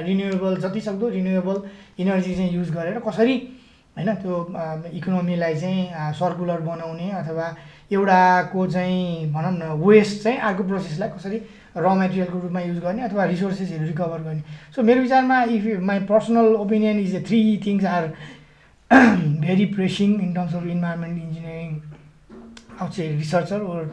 [SPEAKER 2] रिन्युएबल, जतिसक्दो रिन्युएबल इनर्जी चाहिँ युज गरेर कसरी होइन त्यो इकोनोमीलाई चाहिँ सर्कुलर बनाउने, अथवा एउटाको चाहिँ भनौँ न वेस्ट चाहिँ अर्को प्रोसेसलाई कसरी र मेटेरियलको रूपमा युज गर्ने अथवा रिसोर्सेसहरू रिकभर गर्ने. सो मेरो विचारमा if my personal opinion is 3 things are very pressing in terms of environment engineering, I would say researcher or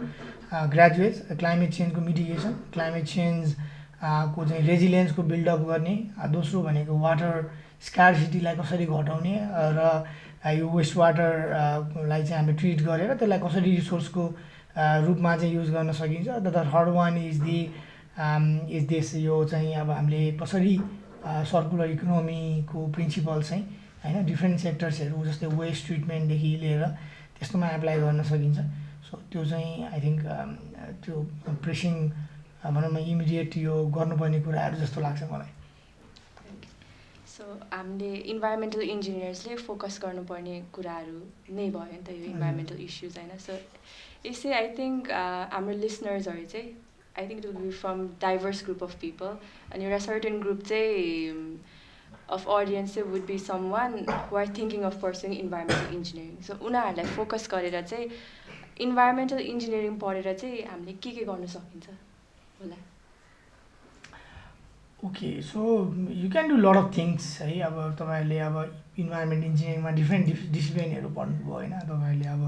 [SPEAKER 2] graduates, climate change को mitigation, climate change को चाहिँ resilience को build up गर्ने, दोस्रो भनेको water scarcity लाई कसरी घटाउने र यो वेस्ट वाटर लाई चाहिँ हामीले ट्रिट गरेर त्यसलाई कसरी रिसोर्स को रूपमा चाहिँ युज गर्न सकिन्छ। The third one is this यो चाहिँ अब हामीले कसरी सर्कुलर इकोनोमी को प्रिन्सिपल चाहिँ हैन डिफ्रेन्ट सेक्टर्सहरू जस्तै वेस्ट ट्रिटमेन्टदेखि लिएर त्यस्तोमा एप्लाई गर्न सकिन्छ। सो त्यो चाहिँ आई थिङ्क त्यो प्रेसिङ भनौँ न इमिडिएट यो गर्नुपर्ने कुराहरू जस्तो लाग्छ मलाई।
[SPEAKER 1] सो हामीले इन्भाइरोमेन्टल इन्जिनियर्सले फोकस गर्नुपर्ने कुराहरू नै भयो नि त यो इन्भाइरोमेन्टल इस्युज होइन। सो यसै आई थिङ्क हाम्रो लिसनर्सहरू चाहिँ I think it will be from diverse group of people अनि एउटा सर्टेन ग्रुप चाहिँ अफ अडियन्स चाहिँ would be someone who are thinking of pursuing environmental engineering. So उनीहरूलाई फोकस गरेर चाहिँ इन्भाइरोमेन्टल इन्जिनियरिङ पढेर चाहिँ हामीले के गर्न सकिन्छ होला?
[SPEAKER 2] Okay, so you can do lot of things है। अब तपाईँहरूले अब इन्भाइरोमेन्ट इन्जिनियरिङमा डिफ्रेन्ट डिसिप्लिनहरू पढ्नुभयो होइन, तपाईँहरूले अब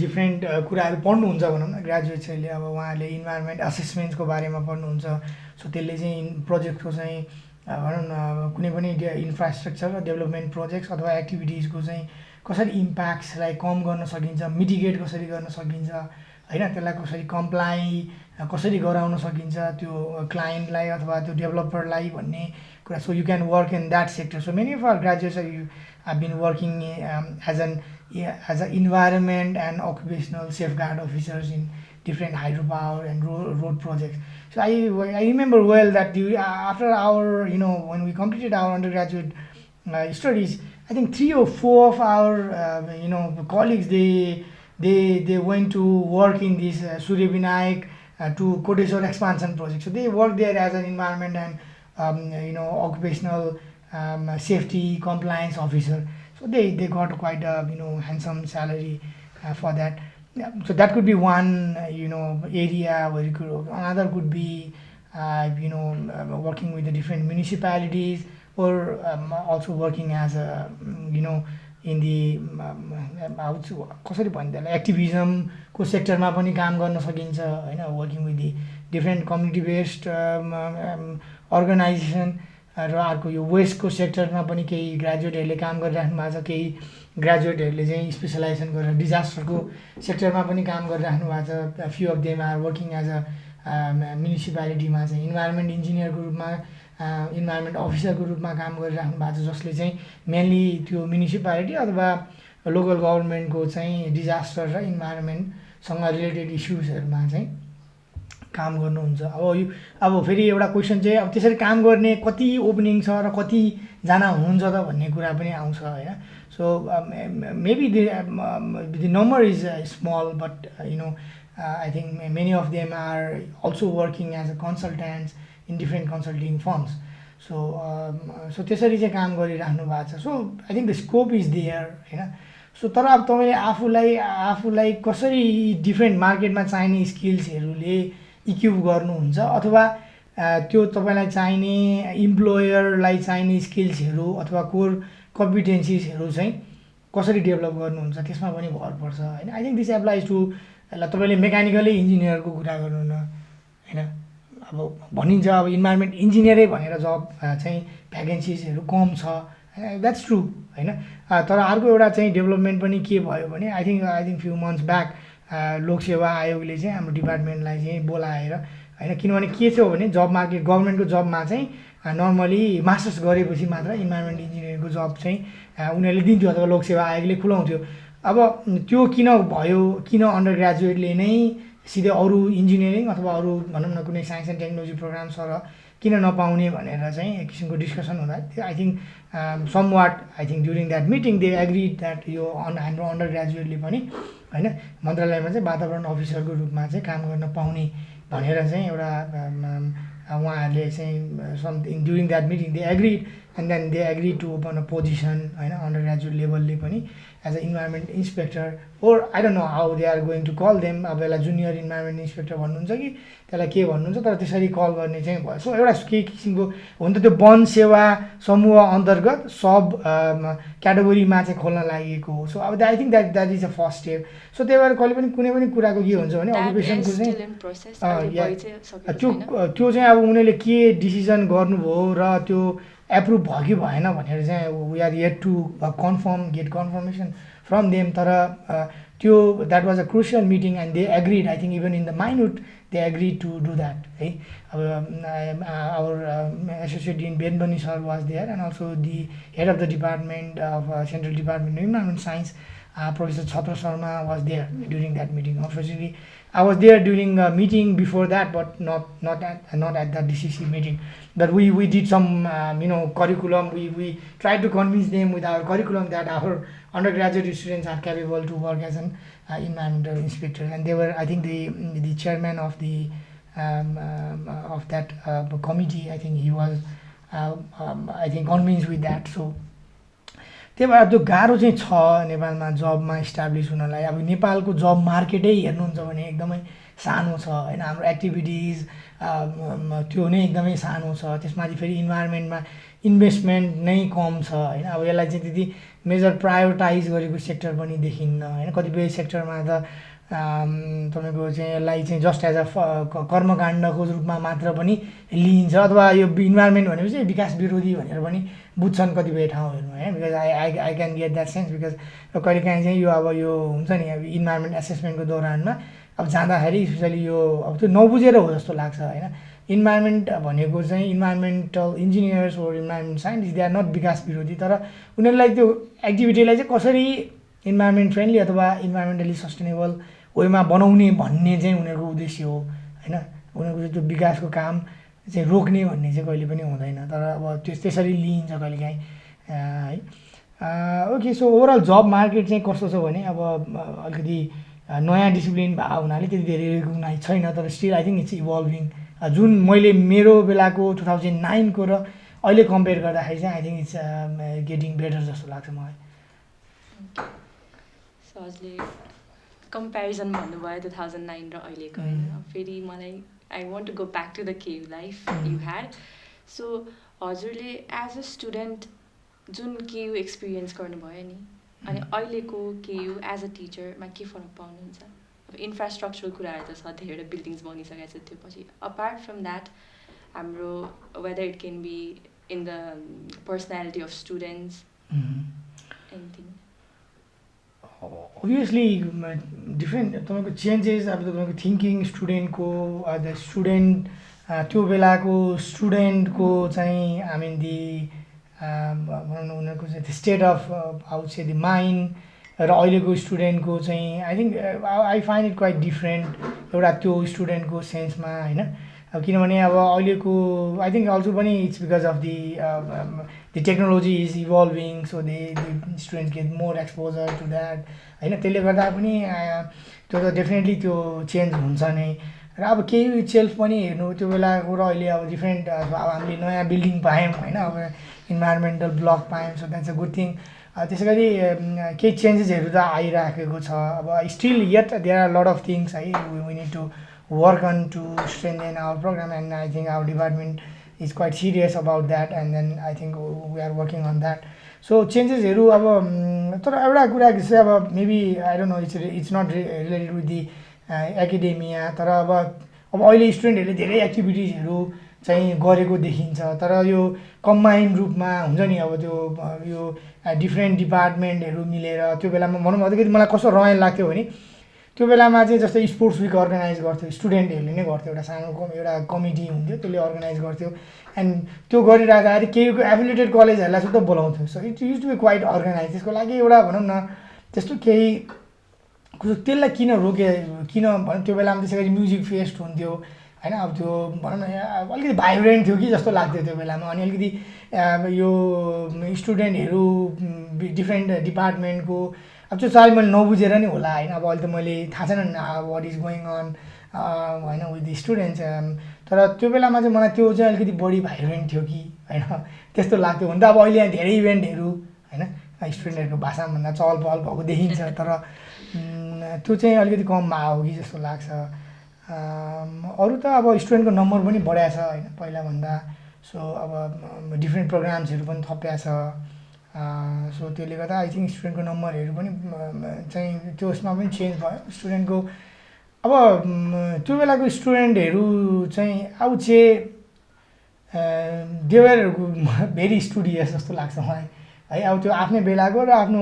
[SPEAKER 2] डिफ्रेन्ट कुराहरू पढ्नुहुन्छ भनौँ न। ग्रेजुएट्सहरूले अब उहाँहरूले इन्भाइरोमेन्ट असेसमेन्ट्सको बारेमा पढ्नुहुन्छ। सो त्यसले चाहिँ प्रोजेक्टको चाहिँ भनौँ न कुनै पनि इन्फ्रास्ट्रक्चर र डेभलपमेन्ट प्रोजेक्ट्स अथवा एक्टिभिटिजको चाहिँ कसरी इम्प्याक्ट्सलाई कम गर्न सकिन्छ, मिटिगेट कसरी गर्न सकिन्छ होइन, त्यसलाई कसरी कम्प्लाई कसरी गराउन सकिन्छ त्यो क्लाइन्टलाई अथवा त्यो डेभलपरलाई भन्ने कुरा। So you can work in that sector. So many of our graduates you have been working as a environment and occupational safeguard officers in different hydropower and road projects. So I remember well that after our when we completed our undergraduate studies, I think 3 or 4 of our colleagues they went to work in this Surya Vinayak to Kodeshwar expansion project. So they worked there as an environment and occupational safety compliance officer. So they got quite a handsome salary for that. Yeah, so that could be one area where you could. Another could be working with the different municipalities or also working as a in the कसरी भन्दा activism को सेक्टरमा पनि काम गर्न सकिन्छ हैन, working with the different community based organisation. र अर्को यो वेस्टको सेक्टरमा पनि केही ग्रेजुएटहरूले काम गरिराख्नु भएको छ, केही ग्रेजुएटहरूले चाहिँ स्पेसलाइजेसन गरेर डिजास्टरको सेक्टरमा पनि काम गरिराख्नु भएको छ। Few of them are working as a म्युनिसिपालिटीमा चाहिँ इन्भाइरोमेन्ट इन्जिनियरको रूपमा इन्भाइरोमेन्ट अफिसरको रूपमा काम गरिराख्नु भएको छ, जसले चाहिँ मेनली त्यो म्युनिसिपालिटी अथवा लोकल गभर्मेन्टको चाहिँ डिजास्टर र इन्भाइरोमेन्टसँग रिलेटेड इस्युजहरूमा चाहिँ काम गर्नुहुन्छ। अब फेरि एउटा क्वेसन चाहिँ अब त्यसरी काम गर्ने कति ओपनिङ छ र कतिजना हुनुहुन्छ त भन्ने कुरा पनि आउँछ होइन। So maybe the number is small but I think many of them are also working as a consultants in different consulting firms. So त्यसरी चाहिँ काम गरिराख्नु भएको छ। So I think the scope is there होइन। सो तर अब तपाईँले आफूलाई कसरी डिफ्रेन्ट मार्केटमा चाहिने स्किल्सहरूले इक्युप गर्नुहुन्छ अथवा त्यो तपाईँलाई चाहिने इम्प्लोयरलाई चाहिने स्किल्सहरू अथवा कोर कम्पिटेन्सिजहरू चाहिँ कसरी डेभलप गर्नुहुन्छ त्यसमा पनि भर पर्छ होइन। I think this applies to तपाईँले मेकानिकलै इन्जिनियरको कुरा गर्नु न होइन। अब भनिन्छ अब इन्भाइरोमेन्ट इन्जिनियरै भनेर जब चाहिँ भ्याकेन्सिजहरू कम छ, द्याट्स ट्रु होइन। तर अर्को एउटा चाहिँ डेभलपमेन्ट पनि के भयो भने I think few months back Lok Sewa आयोगले चाहिँ हाम्रो डिपार्टमेन्टलाई चाहिँ बोलाएर होइन, किनभने के छ भने जब मार्केट गभर्मेन्टको जबमा चाहिँ नर्मली मास्टर्स गरेपछि मात्र इन्भाइरोमेन्ट इन्जिनियरिङको जब चाहिँ उनीहरूले दिन्थ्यो अथवा लोकसेवा आयोगले खुलाउँथ्यो। अब त्यो किन भयो, किन अन्डर ग्रेजुएटले नै सिधै अरू इन्जिनियरिङ अथवा अरू भनौँ न कुनै science and technology programme sir किन नपाउने भनेर चाहिँ एक किसिमको डिस्कसन हुँदा I think somewhat I think during that meeting they agreed that यो हाम्रो अन्डर ग्रेजुएटले पनि होइन मन्त्रालयमा चाहिँ वातावरण अफिसरको रूपमा चाहिँ काम गर्न पाउने भनेर चाहिँ एउटा उहाँहरूले चाहिँ something during that meeting they agreed and then they agreed to open a position होइन undergraduate लेभलले पनि as a environment inspector or I don't know how they are going to call them अब यसलाई जुनियर इन्भाइरोमेन्ट इन्सपेक्टर भन्नुहुन्छ कि त्यसलाई के भन्नुहुन्छ तर त्यसरी कल गर्ने चाहिँ भयो सो एउटा केही किसिमको हुन त त्यो वन सेवा समूह अन्तर्गत सब क्याटेगोरीमा चाहिँ खोल्न लागि हो सो अब I think that is a first step so त्यही भएर कहिले पनि कुनै पनि कुराको के हुन्छ भने अकुपेसनको चाहिँ त्यो चाहिँ अब उनीहरूले के डिसिजन गर्नुभयो र त्यो एप्रुभ भयो कि भएन भनेर चाहिँ we are yet to get confirmation from them तर त्यो that was a crucial meeting and they agreed I think even in the minute they agreed to do that है अब आवर एसोसिएट डिन बेनबनी sir was there and also the head of the department of central department environment science Professor Chhatra Sharma was there during that meeting. Unfortunately, I was there during a meeting before that, but not at the DCC meeting. But we did some curriculum. We tried to convince them with our curriculum that our undergraduate students are capable to work as an environmental inspector, and they were, I think, the chairman of the of that committee. I think he was I think convinced with that. So त्यही भएर त्यो गाह्रो चाहिँ छ नेपालमा जबमा establish हुनलाई अब नेपालको जब मार्केटै हेर्नुहुन्छ भने एकदमै सानो छ होइन हाम्रो एक्टिभिटिज त्यो नै एकदमै सानो छ त्यसमाथि फेरि इन्भाइरोमेन्टमा इन्भेस्टमेन्ट नै कम छ होइन अब यसलाई चाहिँ त्यति मेजर प्रायोरिटाइज गरेको सेक्टर पनि देखिन्न होइन कतिपय सेक्टरमा त तपाईँको चाहिँ यसलाई चाहिँ जस्ट एज अ कर्मकाण्डको रूपमा मात्र पनि लिइन्छ अथवा यो इन्भाइरोमेन्ट भनेपछि विकास विरोधी भनेर पनि बुझ्छन् कतिपय ठाउँहरूमा है because I can get that sense because कहिलेकाहीँ चाहिँ यो अब यो हुन्छ नि अब इन्भाइरोमेन्ट एसेसमेन्टको दौरानमा अब जाँदाखेरि स्पेसली यो अब त्यो नबुझेर हो जस्तो लाग्छ होइन इन्भाइरोमेन्ट भनेको चाहिँ environmental engineers or environment scientist they are not विकास विरोधी तर उनीहरूलाई त्यो एक्टिभिटीलाई चाहिँ कसरी इन्भाइरोमेन्ट फ्रेन्डली अथवा इन्भाइरोमेन्टली सस्टेनेबल वेमा बनाउने भन्ने चाहिँ उनीहरूको उद्देश्य हो होइन उनीहरूको चाहिँ त्यो विकासको काम चाहिँ रोक्ने भन्ने चाहिँ कहिले पनि हुँदैन तर अब त्यसरी लिइन्छ कहिलेकाहीँ है ओके सो ओभरअल जब मार्केट चाहिँ कस्तो छ भने अब अलिकति नयाँ डिसिप्लिन भएको हुनाले त्यति धेरै रिकगनाइज छैन तर still I think it's evolving जुन मैले मेरो बेलाको 2009 को र अहिले कम्पेयर गर्दाखेरि चाहिँ I think it's getting better जस्तो लाग्छ मलाई
[SPEAKER 1] हजुरले कम्पेरिजन भन्नुभयो 2009 र अहिलेको होइन फेरि मलाई I want to go back to the KU life you had so हजुरले एज अ स्टुडेन्ट जुन केयु एक्सपिरियन्स गर्नुभयो नि अनि अहिलेको केयु एज अ टिचरमा के फरक पाउनुहुन्छ अब इन्फ्रास्ट्रक्चरल कुराहरू त छ धेरैवटा बिल्डिङ्स बनिसकेको छ त्यो पछि अपार्ट फ्रम द्याट हाम्रो whether it can be in the personality of students anything
[SPEAKER 2] obviously different तपाईँको चेन्जेस अब तपाईँको थिङ्किङ स्टुडेन्टको द स्टुडेन्ट त्यो बेलाको स्टुडेन्टको चाहिँ आई मिन दि भनौँ न उनीहरूको चाहिँ state of out say the mind र अहिलेको स्टुडेन्टको चाहिँ I think I find it quite different एउटा त्यो स्टुडेन्टको सेन्समा होइन अब किनभने अब अहिलेको आई थिङ्क अल्सो पनि it's because of the technology is evolving so they student get more exposure to that होइन त्यसले गर्दा पनि त्यो त डेफिनेटली त्यो चेन्ज हुन्छ नै र अब केही सेल्फ पनि हेर्नु त्यो बेलाको र अहिले अब डिफ्रेन्ट अब हामीले नयाँ बिल्डिङ पायौँ होइन अब इन्भाइरोमेन्टल ब्लक पायौँ so that's a good thing त्यसै गरी केही चेन्जेसहरू त आइराखेको छ अब still yet there are lot of things है we need to work on to strengthen our program and I think our department is quite serious about that and then I think we are working on that so changes heru aba तर एउटा कुरा चाहिँ अब maybe I don't know it's not related with the academia तर अब अहिले स्टुडेन्टहरूले धेरै एक्टिभिटिजहरू चाहिँ गरेको देखिन्छ तर यो कम्बाइन्ड रूपमा हुन्छ नि अब त्यो यो डिफ्रेन्ट डिपार्टमेन्टहरू मिलेर त्यो बेलामा भनौँ अलिकति मलाई कस्तो रमाइलो लाग्थ्यो भने त्यो बेलामा चाहिँ जस्तै स्पोर्ट्स विक अर्गनाइज गर्थ्यो स्टुडेन्टहरूले नै गर्थ्यो एउटा कमिटी हुन्थ्यो त्यसले अर्गनाइज गर्थ्यो एन्ड त्यो गरिराख्दाखेरि केहीको एफिलिएटेड कलेजहरूलाई सुद्धा बोलाउँथ्यो so it used to be quite organise त्यसको लागि एउटा भनौँ न त्यस्तो केही त्यसलाई किन रोके किन भनौँ त्यो बेलामा त्यसै गरी म्युजिक फेस्ट हुन्थ्यो होइन अब त्यो भनौँ न अलिकति भाइब्रेन्ट थियो कि जस्तो लाग्थ्यो त्यो बेलामा अनि अलिकति यो स्टुडेन्टहरू डिफ्रेन्ट डिपार्टमेन्टको अब त्यो सायद मैले नबुझेर नि होला होइन, अब अहिले त मैले थाहा छैन वाट इज गोइङ अन होइन विथ द स्टुडेन्ट्स, तर त्यो बेलामा चाहिँ मलाई त्यो चाहिँ अलिकति बढी भाइब्रेन्ट थियो कि होइन त्यस्तो लाग्थ्यो। हुन त अब अहिले यहाँ धेरै इभेन्टहरू होइन स्टुडेन्टहरूको भाषामा भन्दा चहल पहल भएको देखिन्छ, तर त्यो चाहिँ अलिकति कम भयो कि जस्तो लाग्छ। अरू त अब स्टुडेन्टको नम्बर पनि बढाएको छ होइन पहिलाभन्दा, सो अब डिफ्रेन्ट प्रोग्राम्सहरू पनि थपिएको छ, सो त्यसले गर्दा आई थिङ्क स्टुडेन्टको नम्बरहरू पनि चाहिँ त्यो उसमा पनि चेन्ज भयो स्टुडेन्टको। अब त्यो बेलाको स्टुडेन्टहरू चाहिँ आउ चाहिँ देवर भेरी स्टुडियस जस्तो लाग्छ मलाई है। अब त्यो आफ्नै बेलाको र आफ्नो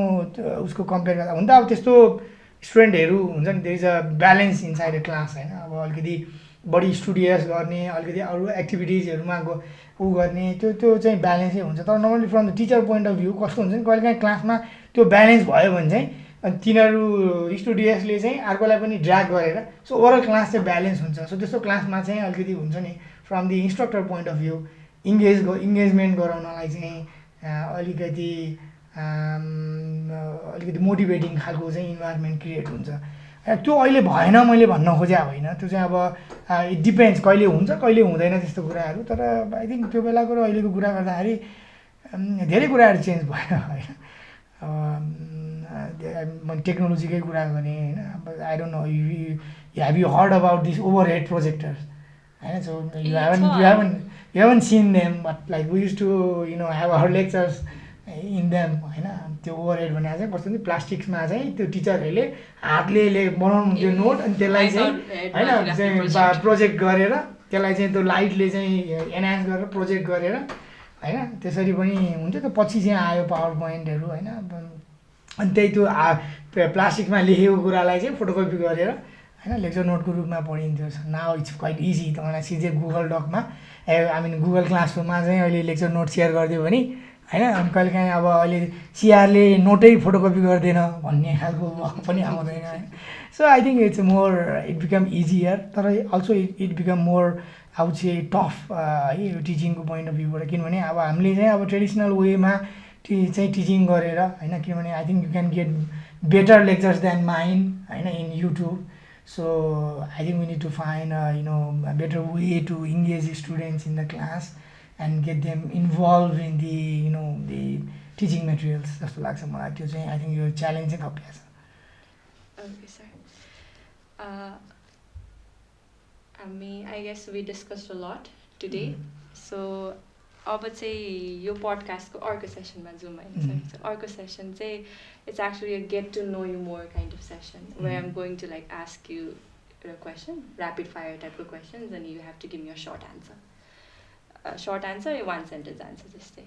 [SPEAKER 2] उसको कम्पेयर गर्दा हुन त अब त्यस्तो स्टुडेन्टहरू हुन्छ नि, there is a balance inside the class होइन। अब अलिकति बढी स्टुडियस गर्ने, अलिकति अरू एक्टिभिटिजहरूमा ऊ गर्ने, त्यो चाहिँ ब्यालेन्सै हुन्छ। तर normally from the teacher point of view कस्तो हुन्छ नि, कहिलेकाहीँ क्लासमा त्यो ब्यालेन्स भयो भने चाहिँ अनि तिनीहरू स्टुडियसले चाहिँ अर्कोलाई पनि ड्र्याग गरेर सो ओभरअल क्लास चाहिँ ब्यालेन्स हुन्छ। सो त्यस्तो क्लासमा चाहिँ अलिकति हुन्छ नि from the instructor point of view engagement गराउनलाई चाहिँ अलिकति मोटिभेटिङ खालको चाहिँ इन्भाइरोमेन्ट क्रिएट हुन्छ। त्यो अहिले भएन मैले भन्न खोजेको होइन, त्यो चाहिँ अब इट डिपेन्ड्स, कहिले हुन्छ कहिले हुँदैन त्यस्तो कुराहरू। तर आई थिङ्क त्यो बेलाको र अहिलेको कुरा गर्दाखेरि धेरै कुराहरू चेन्ज भयो होइन। मैले टेक्नोलोजीकै कुरा गरेँ होइन, अब I don't know have you heard about this overhead projectors होइन, so you haven't seen them but like we used to have our lectures in them होइन। त्यो ओभर हेड भनेको चाहिँ कस्तो नि प्लास्टिक्समा चाहिँ त्यो टिचरहरूले हातले बनाउनु त्यो नोट अनि त्यसलाई चाहिँ होइन प्रोजेक्ट गरेर त्यसलाई चाहिँ त्यो लाइटले चाहिँ एनहान्स गरेर प्रोजेक्ट गरेर होइन त्यसरी पनि हुन्छ। त्यो पछि चाहिँ आयो पावर पोइन्टहरू होइन, अनि त्यही त्यो प्लास्टिकमा लेखेको कुरालाई चाहिँ फोटोकपी गरेर होइन लेक्चर नोटको रूपमा पढिन्थ्यो। नाउ इट्स क्वाइट इजी, तपाईँलाई सिधै गुगल डकमा गुगल क्लासरुममा चाहिँ अहिले लेक्चर नोट सेयर गरिदियो भने होइन, अनि कहिलेकाहीँ अब अहिले सिआरले नोटै फोटोकपी गर्दैन भन्ने खालको पनि आउँदैन होइन। So I think it's more it become easier, तर अल्सो इट बिकम मोर अब चाहिँ टफ है यो टिचिङको पोइन्ट अफ भ्यूबाट। किनभने अब हामीले चाहिँ अब ट्रेडिसनल वेमा चाहिँ टिचिङ गरेर होइन, किनभने I think you can get better lectures than mine होइन in YouTube. So I think we need to find better way to engage students in the class and get them involved in the the teaching materials जस्तो लाग्छ मलाई। त्यो चाहिँ I think यो challenge चाहिँ थपिएको छ।
[SPEAKER 1] ओके सर, हामी I guess we discussed a lot today, so अब चाहिँ यो पडकास्टको अर्को सेसनमा जाउँ होइन सर। सो अर्को सेसन चाहिँ it's actually a get to know you more kind of session where I am going to like ask you a question, rapid fire टाइपको questions, and you have to give me a short answer, short answer, a one sentence answer this day.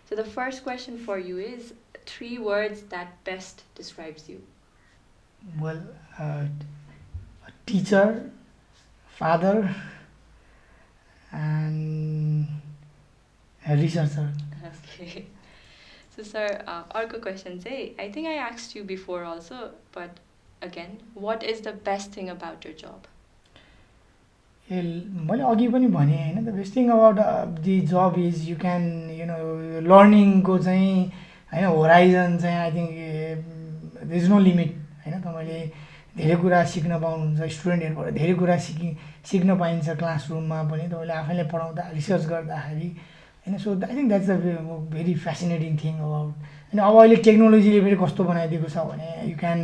[SPEAKER 1] So the first question for you is 3 words that best describes you.
[SPEAKER 2] Well, a teacher, father, and a researcher.
[SPEAKER 1] Okay. So sir, arko question say, I think I asked you before also, but again, what is the best thing about your job?
[SPEAKER 2] मैले अघि पनि भने होइन, the best thing about the job is you can लर्निङको चाहिँ होइन horizon चाहिँ I think there is no limit होइन। तपाईँले धेरै कुरा सिक्न पाउनुहुन्छ, स्टुडेन्टहरूबाट धेरै कुरा सिक्न पाइन्छ क्लासरुममा पनि तपाईँले आफैले पढाउँदा रिसर्च गर्दाखेरि होइन। So I think that's a very fascinating thing about. अनि अब अहिले टेक्नोलोजीले फेरि कस्तो बनाइदिएको छ भने you can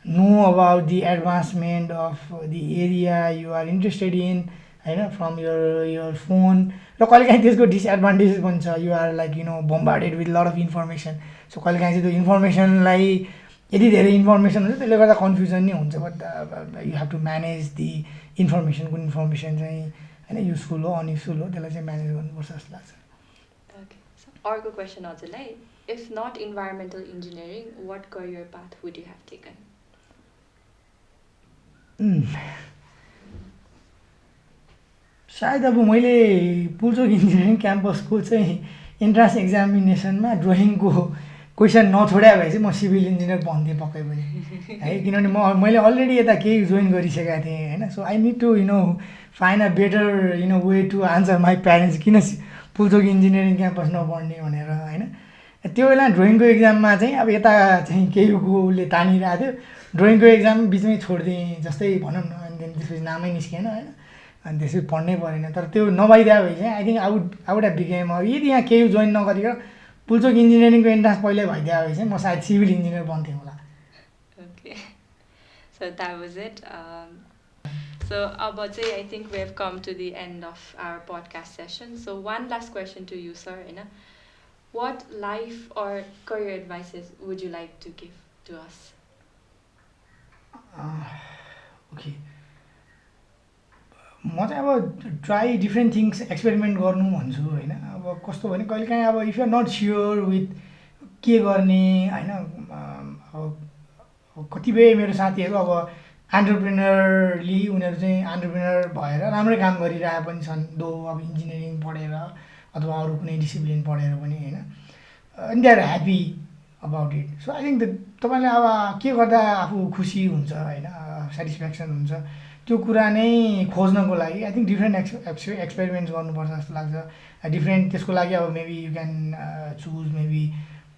[SPEAKER 2] know about the advancement of the area you are interested in होइन from your phone। र कहिलेकाहीँ त्यसको डिसएडभान्टेजेस पनि छ, you are like bombarded with lot of information. So कहिलेकाहीँ चाहिँ त्यो इन्फर्मेसनलाई यति धेरै इन्फर्मेसन हुन्छ त्यसले गर्दा कन्फ्युजन नै हुन्छ, but you have to manage the information. कुन इन्फर्मेसन चाहिँ होइन युजफुल हो अनयुजफुल हो त्यसलाई चाहिँ म्यानेज गर्नुपर्छ जस्तो लाग्छ।
[SPEAKER 1] ओके, अर्को क्वेसन हजुरलाई, if not environmental engineering what career path would you have taken?
[SPEAKER 2] सायद अब मैले पुल्चोक इन्जिनियरिङ क्याम्पसको चाहिँ इन्ट्रान्स एक्जामिनेसनमा ड्रइङको क्वेसन नछोड्या भए चाहिँ म सिभिल इन्जिनियर बन्थेँ पक्कै पनि है, किनभने मैले अलरेडी यता केही जोइन गरिसकेको थिएँ होइन। So I need to find a better way to answer my parents किन पुल्चोक इन्जिनियरिङ क्याम्पस नपढ्ने भनेर होइन। त्यो बेला ड्रइङको एक्जाममा चाहिँ अब यता चाहिँ केहीको उसले तानिरहेको थियो, ड्रइङको एक्जाम बिचमै छोडिदिएँ जस्तै भनौँ न। अनि त्यसपछि नामै निस्किएन होइन, अनि त्यसपछि पढ्नै परेन। तर त्यो नभइदियो भए चाहिँ I think out have became, अब यदि यहाँ केही जोइन नगरिकन पुल्चोक इन्जिनियरिङको एन्ट्रान्स पहिल्यै भइदियो भए चाहिँ म सायद सिभिल इन्जिनियर बन्थेँ होला।
[SPEAKER 1] Okay. So that was it. So Abajay, I think we have come to the end of our podcast session. So one last question to you, sir. What life or career advices would you like to give to us?
[SPEAKER 2] Okay, म चाहिँ अब try different things experiment गर्नु भन्छु होइन। अब कस्तो भने कहिलेकाहीँ अब if you are not sure with के गर्ने होइन, अब कतिपय मेरो साथीहरू अब एन्टरप्रेनरली उनीहरू चाहिँ एन्टरप्रेनर भएर राम्रै काम गरिरहेको पनि छन्, दो अब इन्जिनियरिङ पढेर अथवा अरू कुनै डिसिप्लिन पढेर पनि होइन, and they are happy about it. So I think तपाईँले अब के गर्दा आफू खुसी हुन्छ होइन, सेटिस्फ्याक्सन हुन्छ, त्यो कुरा नै खोज्नको लागि आई थिङ्क डिफ्रेन्ट एक्सपेरिमेन्ट्स गर्नुपर्छ जस्तो लाग्छ। डिफ्रेन्ट त्यसको लागि अब maybe you can choose maybe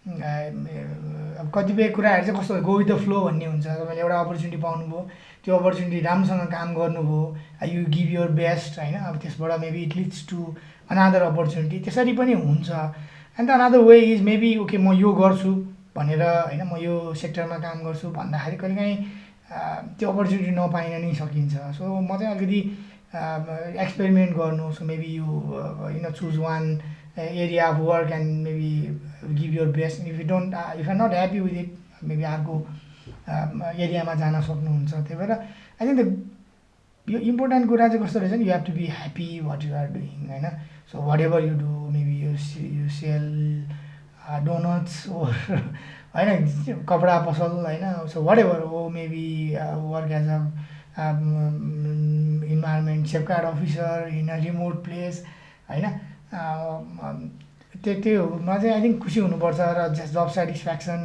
[SPEAKER 2] अब कतिपय कुराहरू चाहिँ कस्तो गो विथ द फ्लो भन्ने हुन्छ। तपाईँले एउटा अपर्च्युनिटी पाउनुभयो, त्यो अपर्च्युनिटी राम्रोसँग काम गर्नुभयो, यु गिभ योर बेस्ट होइन, अब त्यसबाट maybe it leads to another opportunity, त्यसरी पनि हुन्छ। And the another way is maybe okay म यो गर्छु भनेर होइन, म यो सेक्टरमा काम गर्छु भन्दाखेरि कहिलेकाहीँ त्यो अपर्च्युनिटी नपाइन नै सकिन्छ। सो म चाहिँ अलिकति एक्सपेरिमेन्ट गर्नु, so maybe you choose one area of work and maybe give your best. If you are not happy with it maybe अर्को एरियामा जान सक्नुहुन्छ। त्यही भएर आई थिङ्क यो इम्पोर्टेन्ट कुरा चाहिँ कस्तो रहेछ नि, you have to be happy what you are doing होइन। So whatever you do, maybe you sell donuts or होइन कपडा पसल होइन, सो वाट एभर हो, maybe work as a environment safeguard officer in a remote place होइन, त्योमा चाहिँ I think खुसी हुनुपर्छ। र जब सेटिस्फ्याक्सन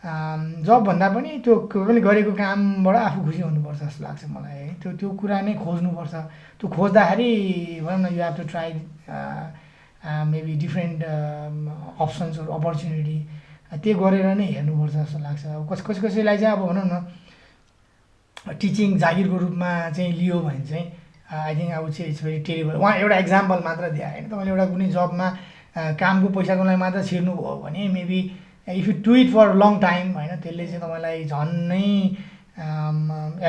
[SPEAKER 2] जबभन्दा पनि त्यो पनि गरेको कामबाट आफू खुसी हुनुपर्छ जस्तो लाग्छ मलाई है। त्यो कुरा नै खोज्नुपर्छ। त्यो खोज्दाखेरि भनौँ न you have to try maybe different अप्सन्सहरू अपर्च्युनिटी, त्यो गरेर नै हेर्नुपर्छ जस्तो लाग्छ। अब कसैलाई चाहिँ अब भनौँ न टिचिङ जागिरको रूपमा चाहिँ लियो भने चाहिँ आई थिङ्क अब चाहिँ इट्स भेरी टेरिबल। उहाँ एउटा इक्जाम्पल मात्र दिए होइन, तपाईँले एउटा कुनै जबमा कामको पैसाको लागि मात्र छिर्नुभयो भने maybe if you do it for long time होइन, त्यसले चाहिँ तपाईँलाई झन्नै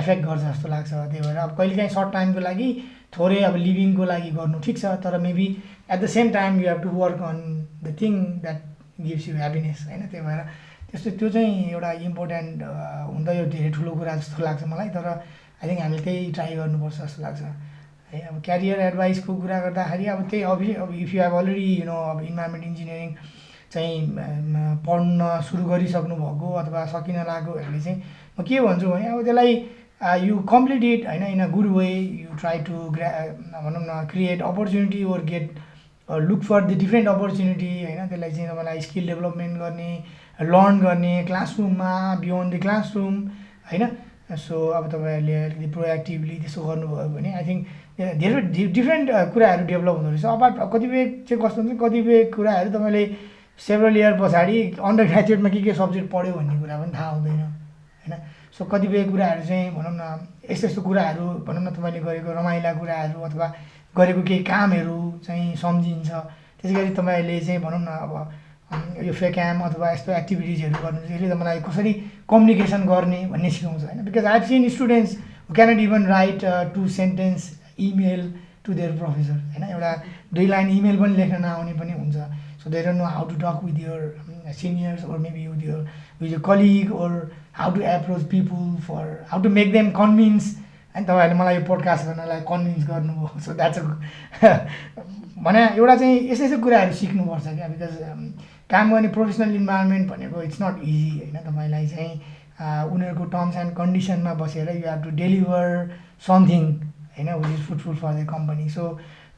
[SPEAKER 2] एफेक्ट गर्छ जस्तो लाग्छ। त्यही भएर अब कहिलेकाहीँ सर्ट टाइमको लागि थोरै अब लिभिङको लागि गर्नु ठिक छ, तर maybe at the same time you have to work on the thing that gives you happiness होइन। त्यही भएर त्यस्तो त्यो चाहिँ एउटा इम्पोर्टेन्ट हुन त यो धेरै ठुलो कुरा जस्तो लाग्छ मलाई, तर आई थिङ्क हामीले त्यही ट्राई गर्नुपर्छ जस्तो लाग्छ है। अब क्यारियर एडभाइसको कुरा गर्दाखेरि अब त्यही अब इफ यु हेभ अलरेडी अब इन्भाइरोमेन्ट इन्जिनियरिङ चाहिँ पढ्न सुरु गरिसक्नु भएको अथवा सकिन लागेकोहरूले चाहिँ म के भन्छु भने अब त्यसलाई यु कम्प्लिट इट होइन, in a good way you try to भनौँ न create opportunity or get look for the different opportunity होइन। त्यसलाई चाहिँ तपाईँलाई स्किल डेभलपमेन्ट गर्ने, लर्न गर्ने क्लासरुममा बियोन्ड द क्लासरुम होइन। सो अब तपाईँहरूले अलिकति प्रोएक्टिभली त्यसो गर्नुभयो भने आई थिङ्क धेरै डिफ्रेन्ट कुराहरू डेभलप हुँदो रहेछ। अब कतिपय चाहिँ कस्तो हुन्छ, कतिपय कुराहरू तपाईँले सेभरल इयर पछाडि अन्डर ग्रेजुएटमा के सब्जेक्ट पढ्यो भन्ने कुरा पनि थाहा हुँदैन होइन। सो कतिपय कुराहरू चाहिँ भनौँ न यस्तो यस्तो कुराहरू भनौँ न तपाईँले गरेको रमाइला कुराहरू अथवा गरेको केही कामहरू चाहिँ सम्झिन्छ। त्यसै गरी तपाईँले चाहिँ भनौँ न अब यो फेक्याम अथवा यस्तो एक्टिभिटिजहरू गर्नु यसले मलाई कसरी कम्युनिकेसन गर्ने भन्ने सिकाउँछ होइन। Because I have seen students who cannot even write 2 sentence email to their professor होइन, एउटा 2 लाइन इमेल पनि लेख्न नआउने पनि हुन्छ। So they don't know how to talk with your seniors or maybe with your colleague or how to approach people for how to make them convince. अनि तपाईँहरूले मलाई यो पोडकास्ट गर्नलाई कन्भिन्स गर्नुभयो। सो द्याट्स भने एउटा चाहिँ यस्तो यस्तो कुराहरू सिक्नुपर्छ क्या। बिकज काम गर्ने प्रोफेसनल इन्भाइरोमेन्ट भनेको इट्स नट इजी होइन। तपाईँलाई चाहिँ उनीहरूको टर्म्स एन्ड कन्डिसनमा बसेर you have to deliver something होइन which is fruitful for the company. So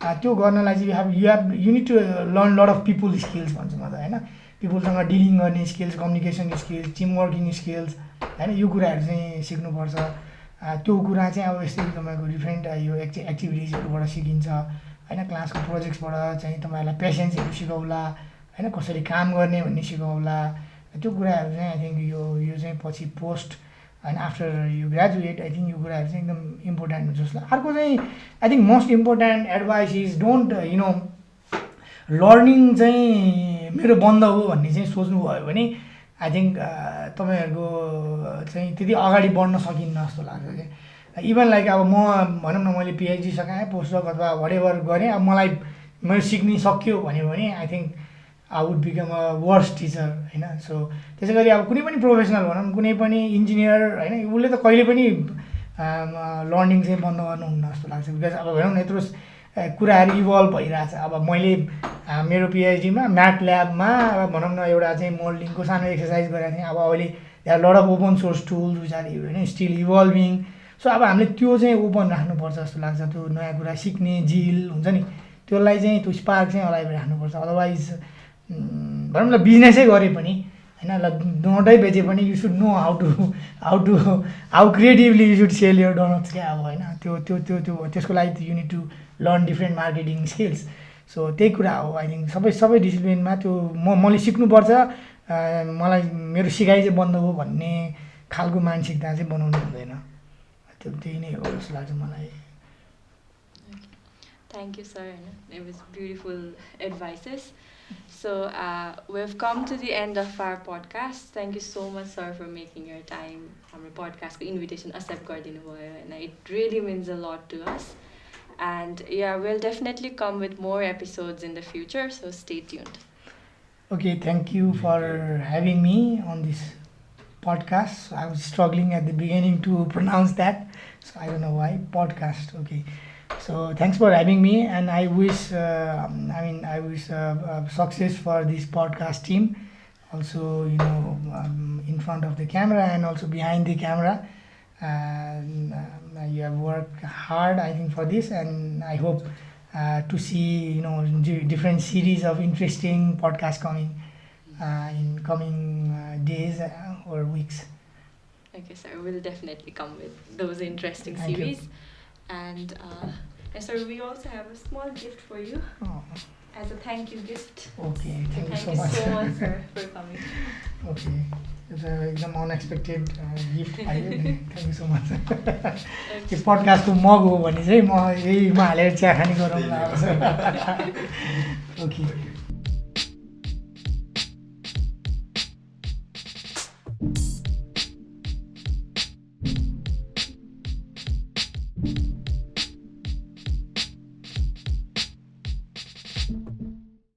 [SPEAKER 2] त्यो गर्नलाई चाहिँ you need to learn lot of people skills भन्छु म त होइन। पिपुलसँग डिलिङ गर्ने skills, communication skills, team working skills होइन, यो कुराहरू चाहिँ सिक्नुपर्छ। त्यो कुरा चाहिँ अब यस्तै तपाईँको डिफ्रेन्ट यो एक्टिभिटिजहरूबाट सिकिन्छ होइन। क्लासको प्रोजेक्ट्सबाट चाहिँ तपाईँहरूलाई पेसेन्सहरू सिकाउला होइन कसरी काम गर्ने भन्ने सिकाउला त्यो कुराहरू चाहिँ आई थिङ्क यो चाहिँ पछि पोस्ट होइन after you graduate I think यो कुराहरू चाहिँ एकदम इम्पोर्टेन्ट हुन्छ जस्तो लाग्छ। अर्को चाहिँ I think most important advice is don't learning चाहिँ मेरो बन्द हो भन्ने चाहिँ सोच्नुभयो भने आई थिङ्क तपाईँहरूको चाहिँ त्यति अगाडि बढ्न सकिन्न जस्तो लाग्छ क्या। इभन लाइक अब म भनौँ न मैले पिएचडी सकाएँ पोस्टडक अथवा वाटेभर गरेँ, अब मलाई मेरो सिक्नै सक्यो भन्यो भने I think I would become a worse teacher होइन। सो त्यसै गरी अब कुनै पनि प्रोफेसनल भनौँ कुनै पनि इन्जिनियर होइन उसले त कहिले पनि लर्निङ चाहिँ बन्द गर्नुहुन्न जस्तो लाग्छ। बिकज अब भनौँ न यत्रो कुराहरू इभल्भ भइरहेछ। अब मैले मेरो पिएचडीमा म्याथ ल्याबमा अब भनौँ न एउटा चाहिँ मोल्डिङको सानो एक्सर्साइज गरेको थिएँ। अब अहिले there lot of open source tools which are होइन स्टिल इभल्भिङ। सो अब हामीले त्यो चाहिँ ओपन राख्नुपर्छ जस्तो लाग्छ। त्यो नयाँ कुरा सिक्ने जिल हुन्छ नि त्यसलाई चाहिँ त्यो स्पार्क चाहिँ अलाइभ राख्नुपर्छ। अदरवाइज भनौँ न बिजनेसै गरे पनि होइन ल डोनटै बेचे पनि you should know how creatively you should sell your doughnuts क्या। अब होइन त्यो त्यसको लागि you need to learn different marketing skills. So त्यही कुरा हो आई थिङ्क सबै डिसिप्लिनमा त्यो मैले सिक्नुपर्छ मलाई मेरो सिकाइ चाहिँ बन्द हो भन्ने खालको मानसिकता चाहिँ बनाउनु हुँदैन। त्यही नै हो जस्तो लाग्छ मलाई।
[SPEAKER 1] Thank you, sir. It was beautiful advices. So we've come to the end of our podcast. Thank you so much, sir, for making your time. Our podcast invitation accept gardinu bhayo, and it really means a lot to us. And yeah, we'll definitely come with more episodes in the future. So stay tuned.
[SPEAKER 2] Okay, thank you for having me on this podcast. I was struggling at the beginning to pronounce that, so I don't know why. Podcast, okay. So thanks for having me, and I wish success for this podcast team. Also, in front of the camera and also behind the camera. You have worked hard, I think, for this, and I hope to see different series of interesting podcasts coming in coming days or weeks.
[SPEAKER 1] Okay, sir. We'll definitely come with those interesting
[SPEAKER 2] Thank
[SPEAKER 1] series.
[SPEAKER 2] you.
[SPEAKER 1] And sir, we also have a small gift for you as a thank you gift.
[SPEAKER 2] Okay, thank you so
[SPEAKER 1] Thank
[SPEAKER 2] much.
[SPEAKER 1] you so much, sir, for coming.
[SPEAKER 2] Okay, it's an unexpected gift. Thank you so much. यो पडकास्टको मग हो भने चाहिँ म यहीमा हालेर चिया खाने गरौँ। Okay